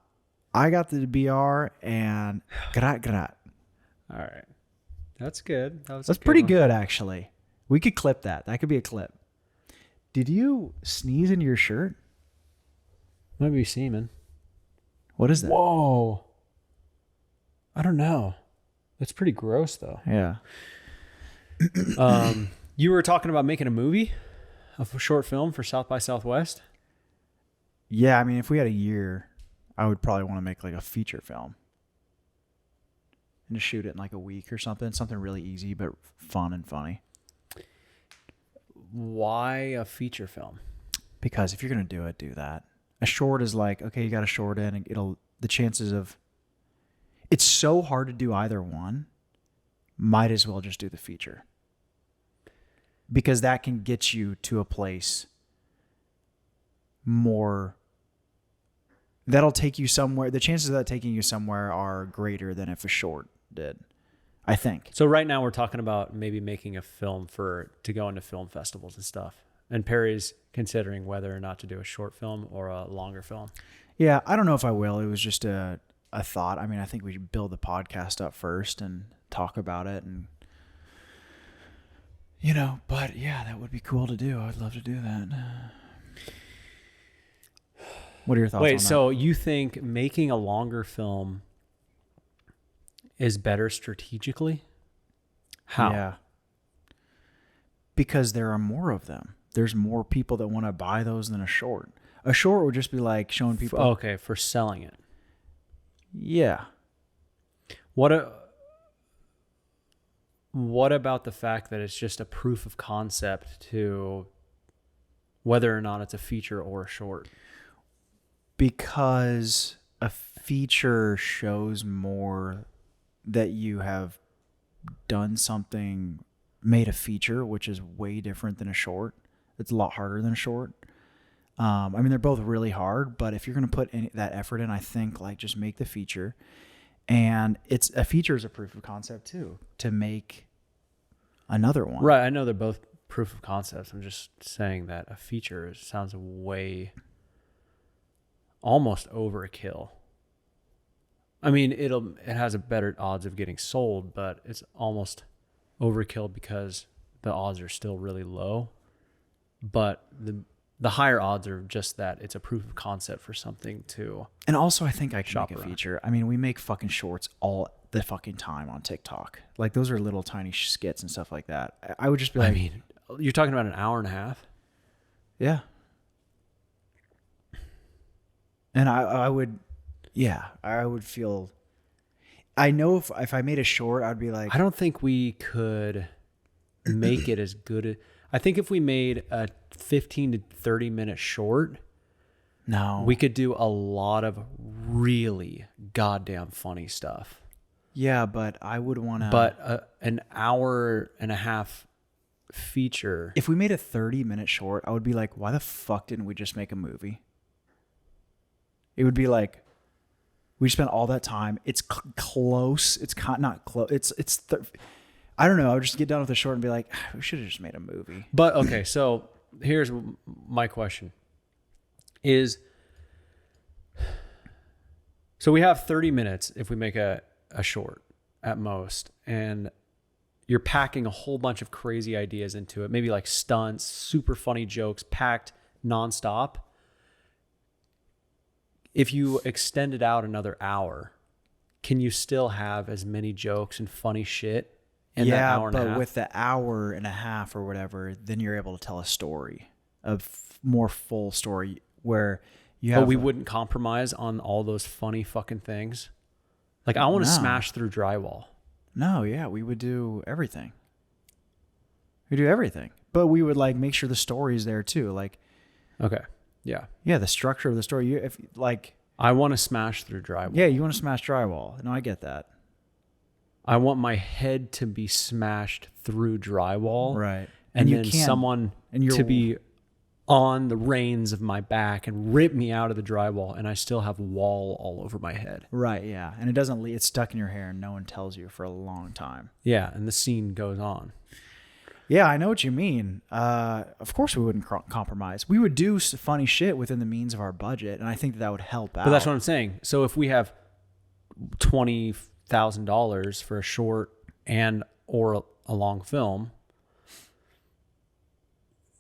got the BR and grat. All right. That's good. That's pretty good, actually. We could clip that. That could be a clip. Did you sneeze into your shirt? Might be semen. What is that? Whoa. I don't know. That's pretty gross, though. Yeah. You were talking about making a movie, a short film for South by Southwest. Yeah, I mean, if we had a year, I would probably want to make like a feature film. And just shoot it in like a week or something. Something really easy, but fun and funny. Why a feature film? Because if you're going to do it, do that. A short is like, okay, you got a short in, and the chances of, it's so hard to do either one. Might as well just do the feature. Because that can get you to a place more, that'll take you somewhere. The chances of that taking you somewhere are greater than if a short did, I think. So right now we're talking about maybe making a film to go into film festivals and stuff. And Perry's considering whether or not to do a short film or a longer film. Yeah, I don't know if I will. It was just a thought. I mean, I think we should build the podcast up first and talk about it, and but yeah, that would be cool to do. I'd love to do that. What are your thoughts on that? Wait, so you think making a longer film is better strategically? How? Yeah. Because there are more of them. There's more people that want to buy those than a short. A short would just be like showing people. Okay, for selling it. Yeah. What about the fact that it's just a proof of concept to whether or not it's a feature or a short? Because a feature shows more that you have done something, made a feature, which is way different than a short. It's a lot harder than a short. I mean, they're both really hard, but if you're going to put that effort in, I think like just make the feature. And a feature is a proof of concept too, to make another one. Right. I know they're both proof of concepts. I'm just saying that a feature sounds way almost overkill. I mean, it has a better odds of getting sold, but it's almost overkill because the odds are still really low. But the higher odds are just that it's a proof of concept for something to. And also, I think I can Shop make a around. feature. I mean, we make fucking shorts all the fucking time on TikTok. Like those are little tiny skits and stuff like that. I would just be like, I mean, you're talking about an hour and a half. yeah. And I would feel. I know if I made a short, I'd be like, I don't think we could make it as good. I think if we made a 15 to 30 minute short, no, we could do a lot of really goddamn funny stuff. Yeah, but I would want to. But an hour and a half feature. If we made a 30-minute short, I would be like, why the fuck didn't we just make a movie? It would be like, we spent all that time. It's close. It's not close. I don't know. I would just get done with the short and be like, we should have just made a movie. But okay, so here's my question is, so we have 30 minutes if we make a short at most, and you're packing a whole bunch of crazy ideas into it, maybe like stunts, super funny jokes, packed nonstop. If you extend it out another hour, can you still have as many jokes and funny shit in that hour and a half? Yeah, but with the hour and a half or whatever, then you're able to tell a story, a more full story where you have. But we wouldn't compromise on all those funny fucking things. Like, I want to smash through drywall. No, yeah, we would do everything. We do everything, but we would like make sure the story's there too. Like, Okay. Yeah. yeah, the structure of the story. If like, I want to smash through drywall. yeah, you want to smash drywall. No, I get that. I want my head to be smashed through drywall. Right. And you then can't- someone and you're- to be on the reins of my back and rip me out of the drywall, and I still have wall all over my head. Right. Yeah, and it doesn't. It's stuck in your hair, and no one tells you for a long time. Yeah. And the scene goes on. Yeah, I know what you mean. Of course, we wouldn't compromise. We would do funny shit within the means of our budget, and I think that would help out. But that's what I'm saying. So if we have $20,000 for a short and or a long film,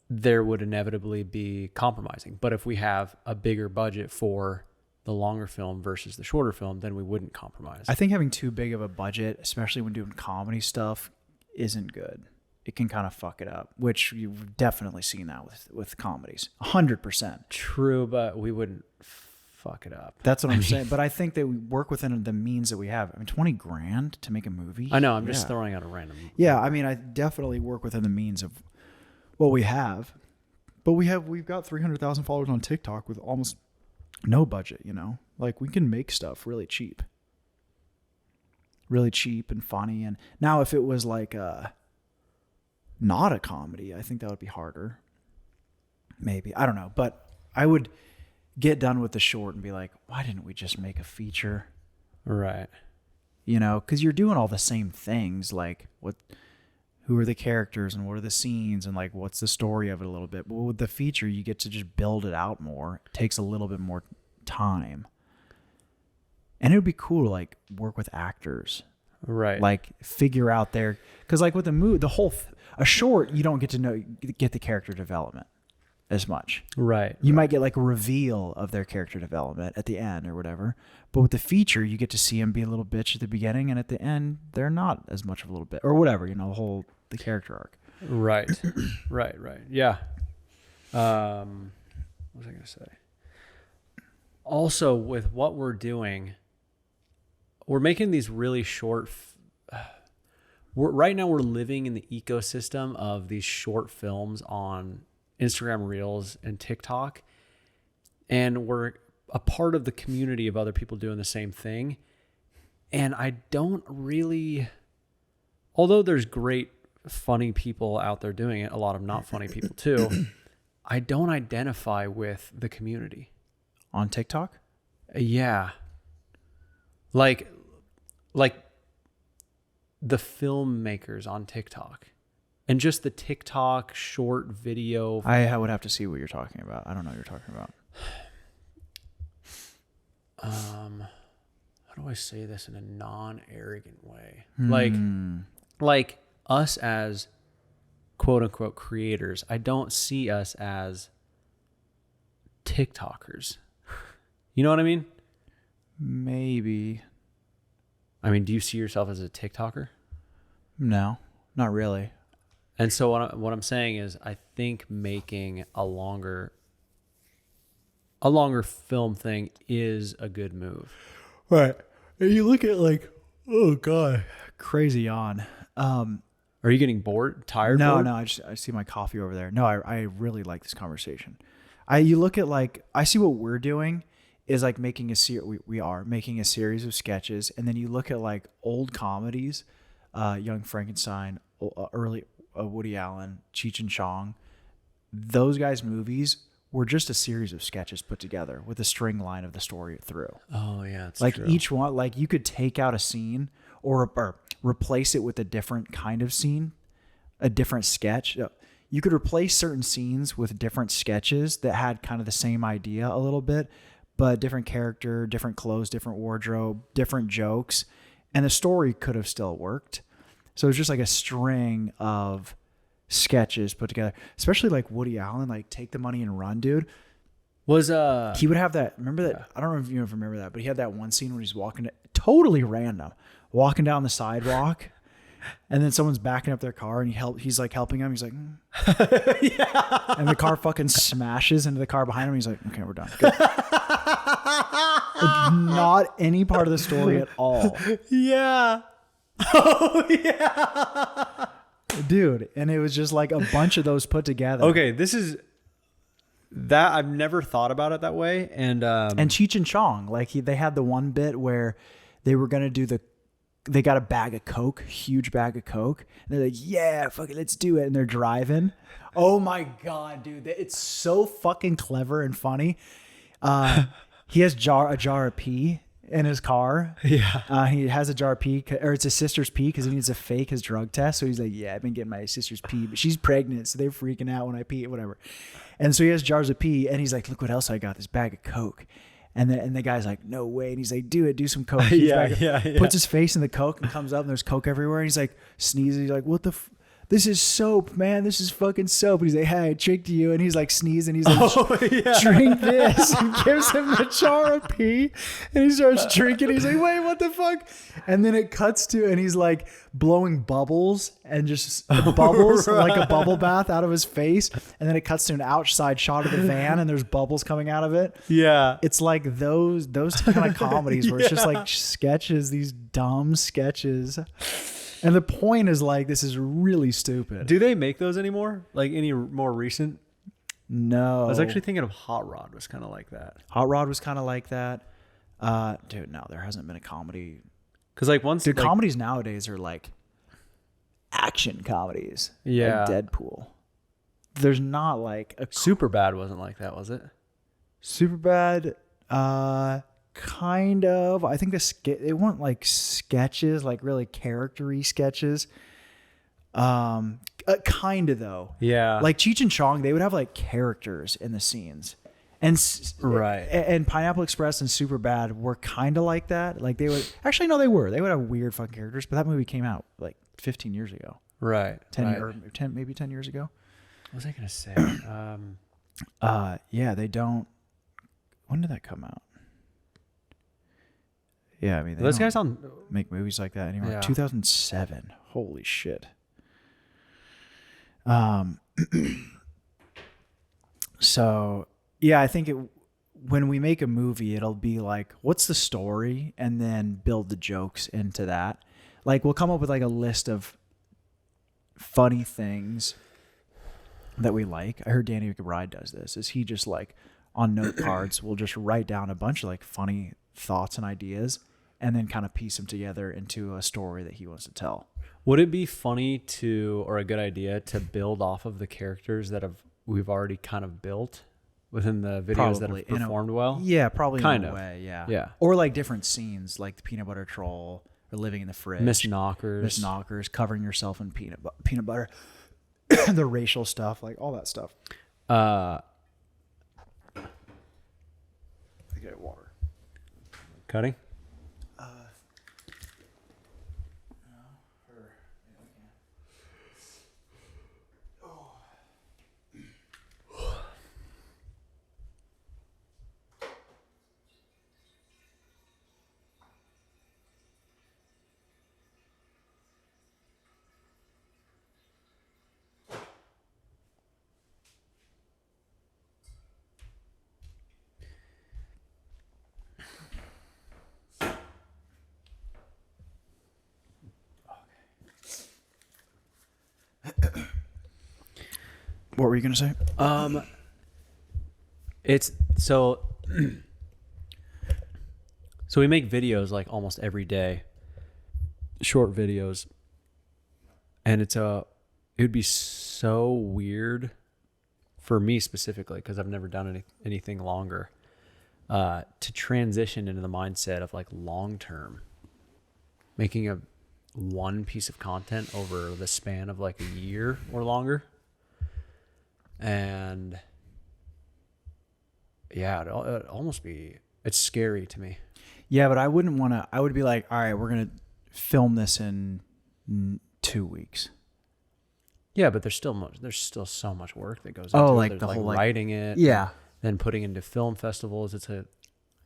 there would inevitably be compromising. But if we have a bigger budget for the longer film versus the shorter film, then we wouldn't compromise. I think having too big of a budget, especially when doing comedy stuff, isn't good. It can kind of fuck it up, which you've definitely seen that with comedies. 100%. True, but we wouldn't fuck it up. That's what I'm saying. But I think that we work within the means that we have. I mean, 20 grand to make a movie. I know. I'm just Yeah. throwing out a random. Yeah, I mean, I definitely work within the means of what we have. But we've got 300,000 followers on TikTok with almost no budget, you know? Like, we can make stuff really cheap. Really cheap and funny. And now if it was like not a comedy, I think that would be harder. Maybe. I don't know. But I would get done with the short and be like, why didn't we just make a feature? Right. You know, because you're doing all the same things, like who are the characters and what are the scenes and like what's the story of it a little bit. But with the feature, you get to just build it out more. It takes a little bit more time. And it would be cool to like work with actors. Right. Like figure out their, because like with the movie, a short, you don't get to get the character development as much. Right. You might get like a reveal of their character development at the end or whatever. But with the feature, you get to see them be a little bitch at the beginning, and at the end, they're not as much of a little bit or whatever. You know, the character arc. Right. Right. Yeah. What was I going to say? Also, with what we're doing, we're making these really short. Right now, we're living in the ecosystem of these short films on Instagram Reels and TikTok, and we're a part of the community of other people doing the same thing. And I don't really, although there's great funny people out there doing it, a lot of not funny people too, I don't identify with the community On TikTok? Yeah. Like the filmmakers on TikTok and just the TikTok short video. I would have to see what you're talking about. I don't know what you're talking about. How do I say this in a non-arrogant way? Like us as quote unquote creators, I don't see us as TikTokers. You know what I mean? Maybe. I mean, do you see yourself as a TikToker? No, not really. And so what I'm saying is, I think making a longer film thing is a good move. Right. And you look at like, oh God, crazy on. Are you getting bored? Tired? No, bored? no. I see my coffee over there. No, I really like this conversation. You look at like, I see what we're doing is like making a we are making a series of sketches, and then you look at like old comedies, Young Frankenstein, early Woody Allen, Cheech and Chong. Those guys' movies were just a series of sketches put together with a string line of the story through. Oh yeah, it's like true. each one, like you could take out a scene or replace it with a different kind of scene, a different sketch. You could replace certain scenes with different sketches that had kind of the same idea a little bit, but different character, different clothes, different wardrobe, different jokes, and the story could have still worked. So it was just like a string of sketches put together, especially like Woody Allen, like Take the Money and Run, dude. Was He would have that. Remember that? I don't know if you remember that, but he had that one scene when he's walking, totally random, walking down the sidewalk, and then someone's backing up their car, and he's like helping him. He's like, yeah, and the car fucking smashes into the car behind him. He's like, okay, we're done. Good. Not any part of the story at all, yeah. Oh yeah. dude. And it was just like a bunch of those put together. Okay, this is that I've never thought about it that way, and Cheech and Chong, like they had the one bit where they were gonna do they got a bag of Coke, huge bag of Coke, and they're like, yeah, fuck it, let's do it, and they're driving. Oh my god, dude, it's so fucking clever and funny. He has a jar of pee in his car. Yeah. He has a jar of pee, or it's his sister's pee, because he needs to fake his drug test. So he's like, yeah, I've been getting my sister's pee, but she's pregnant, so they're freaking out when I pee, whatever. And so he has jars of pee, and he's like, look what else I got, this bag of Coke. And the guy's like, no way. And he's like, do some Coke. Yeah. Puts his face in the Coke and comes up, and there's Coke everywhere. And he's like, sneezes. He's like, what the this is soap, man. This is fucking soap. And he's like, hey, I tricked you. And he's like sneezing. He's like, drink this. And gives him the jar of pee. And he starts drinking. He's like, wait, what the fuck? And then it cuts to, and he's like blowing bubbles and just bubbles, like a bubble bath out of his face. And then it cuts to an outside shot of the van, and there's bubbles coming out of it. Yeah. It's like those kind of comedies where it's just like sketches, these dumb sketches. And the point is like, this is really stupid. Do they make those anymore? Like any more recent? No. I was actually thinking of Hot Rod was kind of like that. Hot Rod was kind of like that. Dude, no, there hasn't been a comedy. Because like once... Dude, like, comedies nowadays are like action comedies. Yeah. Like Deadpool. There's not like a... Superbad wasn't like that, was it? Superbad, kind of. I think they weren't like sketches, like really character-y sketches. Kind of though. Yeah. Like Cheech and Chong, they would have like characters in the scenes, and Right. And Pineapple Express and Superbad were kind of like that. Like they would actually no, they would have weird fucking characters. But that movie came out like 15 years ago. Right. 10 maybe 10 years ago. What was I gonna say? Yeah, they don't. When did that come out? Yeah, I mean, Those guys don't on make movies like that anymore. Yeah. 2007. Holy shit. So yeah, I think when we make a movie, it'll be like, what's the story, and then build the jokes into that. Like we'll come up with like a list of funny things that we like. I heard Danny McBride does this. Is he just like on note cards will just write down a bunch of like funny thoughts and ideas, and then kind of piece them together into a story that he wants to tell. Would it be funny or a good idea to build off of the characters that we've already kind of built within the videos that have performed well? Yeah, probably kind in a of way, yeah. Yeah. Or like different scenes, like the peanut butter troll, or living in the fridge. Miss Knockers. Covering yourself in peanut butter. The racial stuff, like all that stuff. I get water. Cutting? What were you gonna say? It's so So we make videos like almost every day, short videos, and it would be so weird for me specifically, because I've never done anything longer, to transition into the mindset of like long term, making one piece of content over the span of like a year or longer. And yeah, it'd almost be, it's scary to me. Yeah, but I wouldn't want to. I would be like, all right, we're gonna film this in 2 weeks. Yeah, but there's still so much work that goes into Oh, it. like There's the whole like writing it, Yeah, then putting into film festivals. It's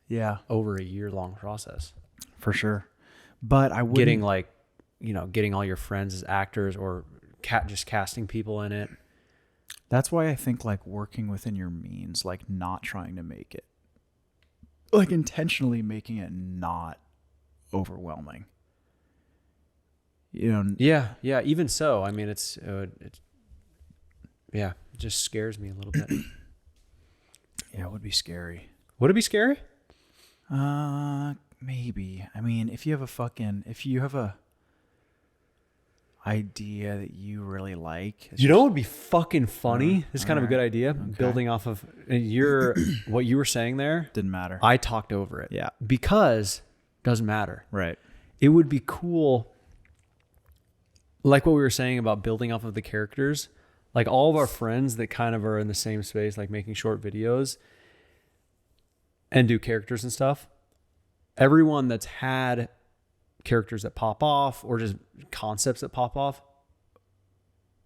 yeah, over a year long process. for sure. But I wouldn't. Getting like, getting all your friends as actors or just casting people in it. That's why I think like working within your means, like not trying to make it, like intentionally making it not overwhelming. Yeah. Even so, I mean, it just scares me a little bit. Yeah, it would be scary. Would it be scary? Maybe. I mean, if you have a idea that you really like, You know what would be fucking funny? This is kind of a alright. good idea. Building off of what you were saying there. didn't matter. I talked over it. Yeah. Because doesn't matter. Right. It would be cool, like what we were saying about building off of the characters, like all of our friends that kind of are in the same space, like making short videos and do characters and stuff. Everyone that's had characters that pop off or just concepts that pop off,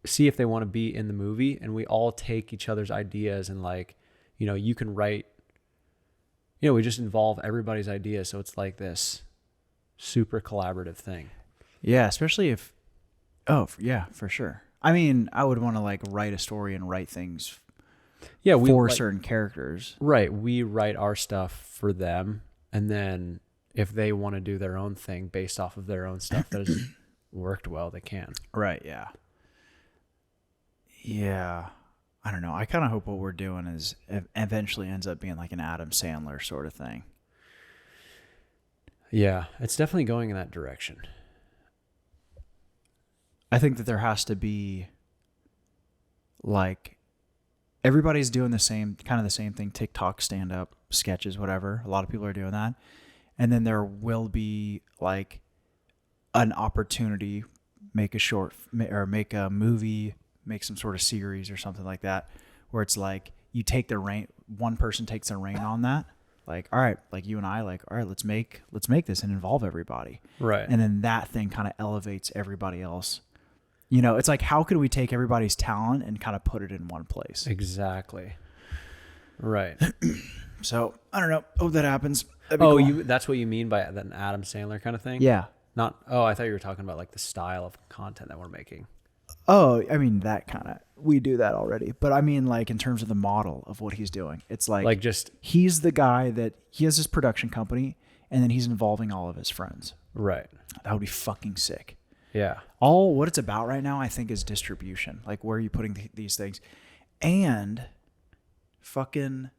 see if they want to be in the movie, and we all take each other's ideas and like, you can write, we just involve everybody's ideas. So it's like this super collaborative thing. Yeah, especially if. Oh, yeah, for sure. I mean, I would want to like write a story and write things Yeah, for certain characters. Right. We write our stuff for them. And then if they want to do their own thing based off of their own stuff that has worked well, they can. Right, yeah. Yeah. I don't know. I kind of hope what we're doing is eventually ends up being like an Adam Sandler sort of thing. Yeah, it's definitely going in that direction. I think that there has to be like everybody's doing the same thing, TikTok, stand up, sketches, whatever. A lot of people are doing that. And then there will be like an opportunity, make a short or make a movie, make some sort of series or something like that, where it's like you take the reign, one person takes the reign on that. Like, all right, like you and I, like, all right, let's make this and involve everybody. Right. And then that thing kind of elevates everybody else. It's like, how could we take everybody's talent and kind of put it in one place? Exactly. Right. So I don't know. Hope that happens. That'd be cool. That's what you mean by an Adam Sandler kind of thing? Yeah. I thought you were talking about like the style of content that we're making. Oh, I mean, that kind of, we do that already. But I mean, like in terms of the model of what he's doing, it's like just, he's the guy that he has his production company and then he's involving all of his friends. right. That would be fucking sick. Yeah. All what it's about right now, I think, is distribution. Like, where are you putting these things? And fucking,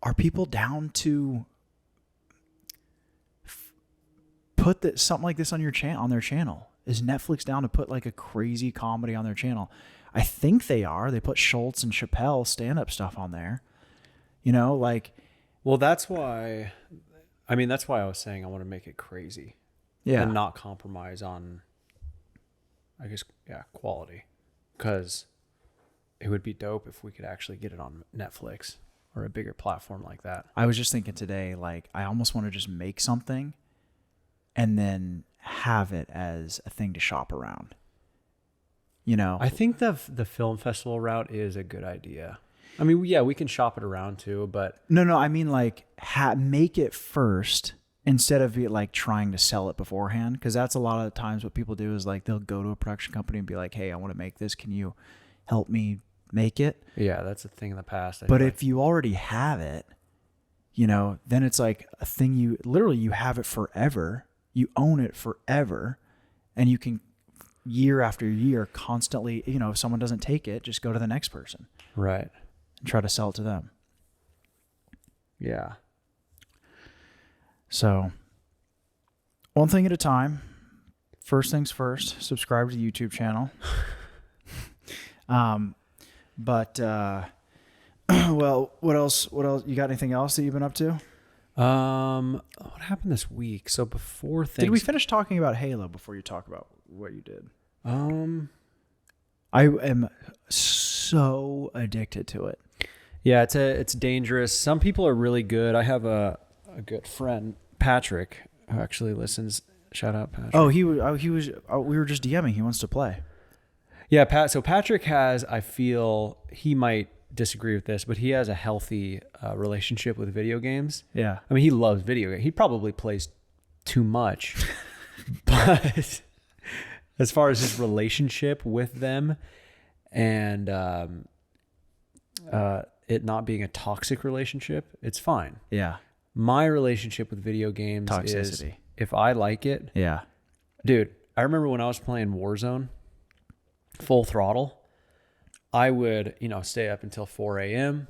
are people down to put something like this on their channel? Is Netflix down to put like a crazy comedy on their channel? I think they are. They put Schultz and Chappelle stand-up stuff on there. Like. Well, that's why I was saying I want to make it crazy. Yeah. And not compromise on, I guess, quality. Because it would be dope if we could actually get it on Netflix or a bigger platform like that. I was just thinking today, like, I almost want to just make something and then have it as a thing to shop around. I think the film festival route is a good idea. I mean, yeah, we can shop it around too, but... No, I mean, like, make it first instead of like trying to sell it beforehand, because that's a lot of the times what people do is like they'll go to a production company and be like, hey, I want to make this, can you help me make it? Yeah, that's a thing in the past. But if you already have it, then it's like a thing you have it forever, you own it forever, and you can year after year constantly, if someone doesn't take it, just go to the next person, right, and try to sell it to them. Yeah. So, one thing at a time. First things first, subscribe to the YouTube channel. Well, what else? You got anything else that you've been up to? What happened this week? So before things, Did we finish talking about Halo before you talk about what you did? I am so addicted to it. Yeah, it's dangerous. Some people are really good. I have a good friend, Patrick, who actually listens. Shout out, Patrick. Oh, we were just DMing. He wants to play. Yeah, So Patrick has, I feel he might disagree with this, but he has a healthy relationship with video games. Yeah. I mean, he loves video games. He probably plays too much, but as far as his relationship with them and it not being a toxic relationship, it's fine. Yeah. My relationship with video games is if I like it. Yeah. Dude, I remember when I was playing Warzone, full throttle, I would, stay up until 4 a.m.,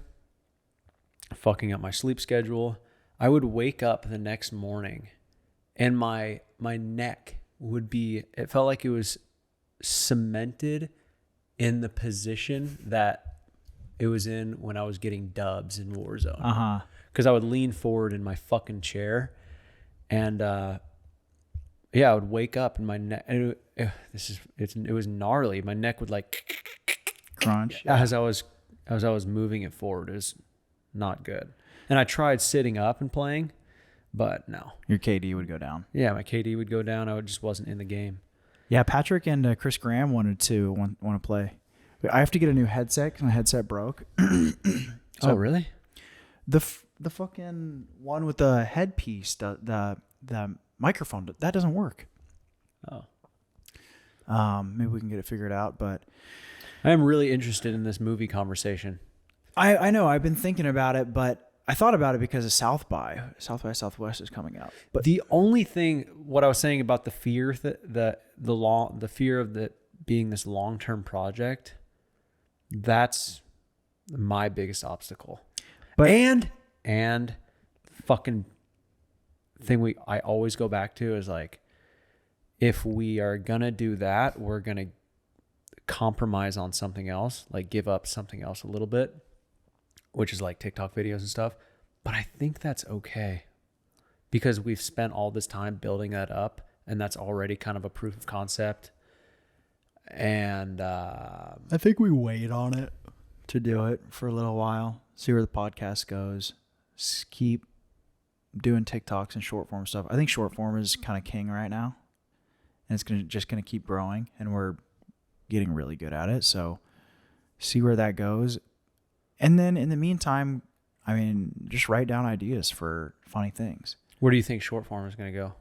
fucking up my sleep schedule. I would wake up the next morning and my neck would be, it felt like it was cemented in the position that it was in when I was getting dubs in Warzone. Uh-huh. Because I would lean forward in my fucking chair and I would wake up and my neck, it was gnarly. My neck would like Crunch. as I was moving it forward. It was not good. And I tried sitting up and playing, but no. Your KD would go down. Yeah, my KD would go down. I just wasn't in the game. Yeah, Patrick and Chris Graham want to play. I have to get a new headset because my headset broke. Oh, really? The fucking one with the headpiece, the microphone, that doesn't work. Oh. Maybe we can get it figured out, but I am really interested in this movie conversation. I know I've been thinking about it, but I thought about it because of South by Southwest is coming out. But The only thing, what I was saying about the fear, the fear of the being this long-term project, that's my biggest obstacle. But and fucking thing I always go back to is like, if we are gonna do that, we're gonna compromise on something else, like give up something else a little bit, which is like TikTok videos and stuff. But I think that's okay because we've spent all this time building that up, and that's already kind of a proof of concept. And I think we wait on it to do it for a little while, see where the podcast goes, keep doing TikToks and short form stuff. I think short form is kind of king right now, and it's just gonna keep growing, and we're getting really good at it. So see where that goes, and then in the meantime, I mean, just write down ideas for funny things. where do you think short form is going to go?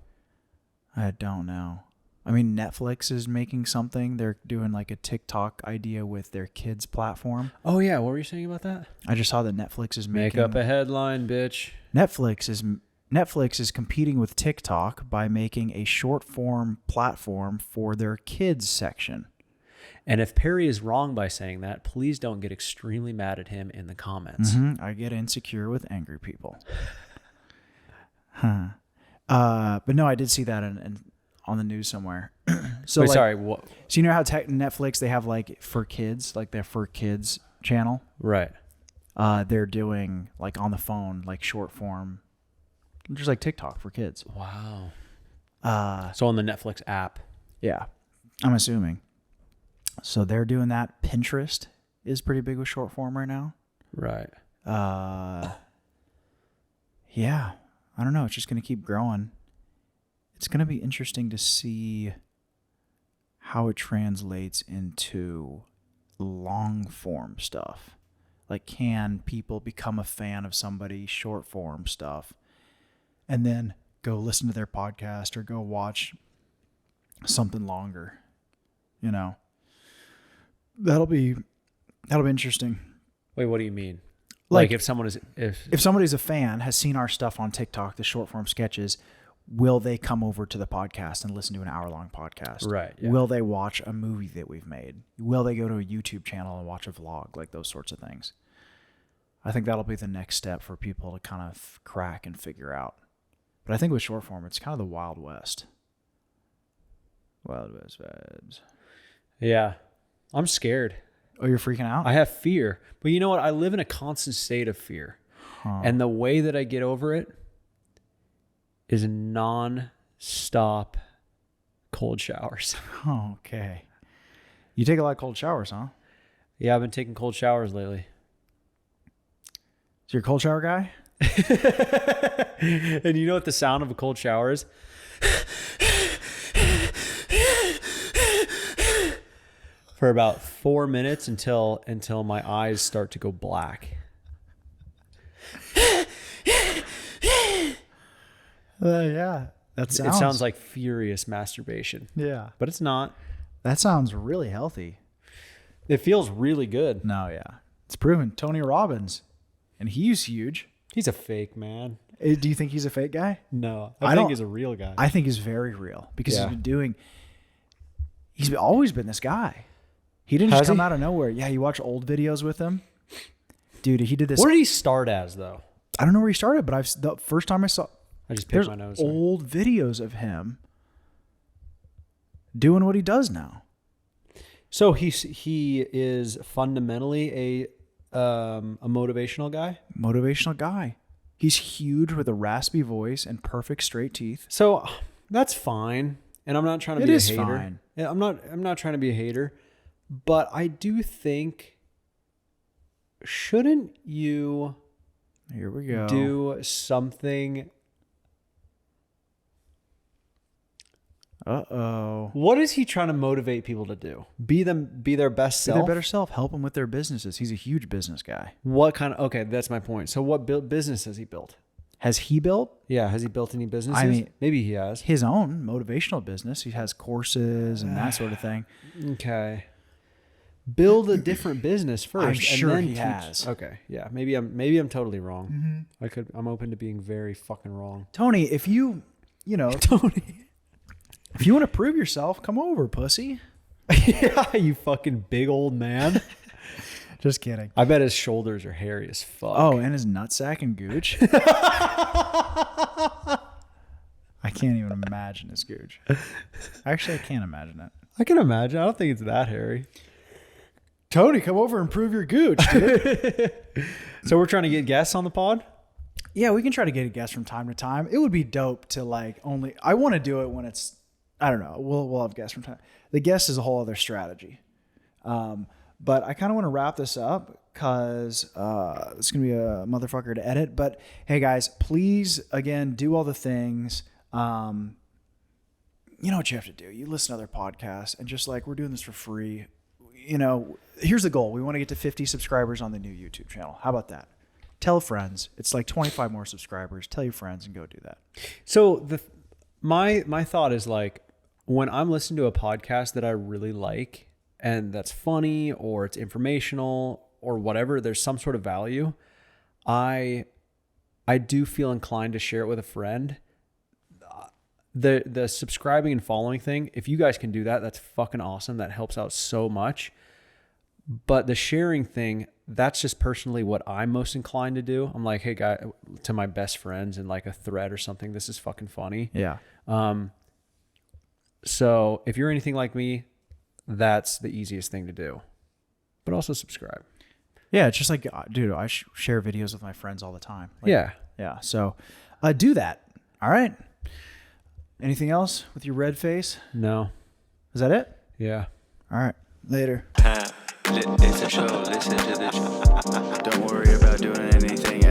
I don't know. I mean, Netflix is making something. They're doing like a TikTok idea with their kids platform. Oh yeah, what were you saying about that? I just saw that Netflix is making. Make up a headline, bitch. Netflix is competing with TikTok by making a short form platform for their kids section. And if Perry is wrong by saying that, please don't get extremely mad at him in the comments. Mm-hmm. I get insecure with angry people. But no, I did see that on the news somewhere. So Wait, like, sorry, what? So you know how Netflix, they have like for kids, like their for kids channel. Right. They're doing like on the phone, like short form, just like TikTok for kids. Wow. So on the Netflix app. Yeah, I'm assuming. So they're doing that. Pinterest is pretty big with short form right now. Right. Yeah, I don't know. It's just going to keep growing. It's going to be interesting to see how it translates into long form stuff. Like, can people become a fan of somebody's short form stuff and then go listen to their podcast or go watch something longer? You know, that'll be interesting. Wait, what do you mean? Like if someone is if somebody's a fan, has seen our stuff on TikTok, the short form sketches, will they come over to the podcast and listen to an hour-long podcast? Right. Yeah. Will they watch a movie that we've made? Will they go to a YouTube channel and watch a vlog? Like those sorts of things. I think that'll be the next step for people to kind of crack and figure out. But I think with short form, it's kind of the Wild West. Wild West vibes. Yeah. I'm scared. Oh, you're freaking out? I have fear. But you know what? I live in a constant state of fear. And the way that I get over it is non-stop cold showers. Oh, okay. You take a lot of cold showers, huh? Yeah, I've been taking cold showers lately. So you're a cold shower guy? And you know what the sound of a cold shower is? For about 4 minutes until my eyes start to go black. Yeah. It sounds like furious masturbation, Yeah. but it's not. That sounds really healthy. It feels really good. No, yeah. It's proven. Tony Robbins. And he's huge. He's a fake man. Do you think he's a fake guy? No, I I don't- think he's a real guy. I think he's very real because Yeah. he's always been this guy. He didn't Has just come he? out of nowhere. Yeah, you watch old videos with him. Dude, he did this. What did he start as, though? I don't know where he started, but the first time I saw I just picked there's my nose. old videos of him doing what he does now. So he is fundamentally a motivational guy. Motivational guy. He's huge with a raspy voice and perfect straight teeth. So that's fine, and I'm not trying to It be is a hater. fine. Yeah, I'm not trying to be a hater, but I do think shouldn't you Here we go. do something? Uh-oh. What is he trying to motivate people to do? Be their best Be self. their better self. Help them with their businesses. He's a huge business guy. What kind of? Okay, that's my point. So what business has he built? Has he built Yeah, has he built any businesses? mean- Maybe he has. his own motivational business? He has courses and that sort of thing. Okay. Build a different business first. I'm and sure then he teach- has. Okay. Yeah. Maybe I'm totally wrong. I'm open to being very fucking wrong. Tony, if you Tony. if you want to prove yourself, come over, pussy. Yeah, you fucking big old man. Just kidding. I bet his shoulders are hairy as fuck. Oh, and his nutsack and gooch. I can't even imagine his gooch. Actually, I can't imagine it. I can imagine. I don't think it's that hairy. Tony, come over and prove your gooch, dude. So we're trying to get guests on the pod? Yeah, we can try to get a guest from time to time. It would be dope to I want to do it when it's, I don't know. We'll have guests from time. The guest is a whole other strategy. But I kind of want to wrap this up because it's going to be a motherfucker to edit. But hey, guys, please, again, do all the things. You know what you have to do. You listen to other podcasts and just we're doing this for free. Here's the goal. We want to get to 50 subscribers on the new YouTube channel. How about that? Tell friends. It's 25 more subscribers. Tell your friends and go do that. So my thought is when I'm listening to a podcast that I really like and that's funny or it's informational or whatever, there's some sort of value, I do feel inclined to share it with a friend. The subscribing and following thing, if you guys can do that, that's fucking awesome. That helps out so much. But the sharing thing, that's just personally what I'm most inclined to do. I'm like, hey, guy, to my best friends in a thread or something, this is fucking funny. Yeah. So if you're anything like me, that's the easiest thing to do. But also subscribe. Yeah. It's just dude, I share videos with my friends all the time. Yeah. Yeah. So do that. All right. Anything else with your red face? No. Is that it? Yeah. All right. Later. It's a show, listen to the show. Don't worry about doing anything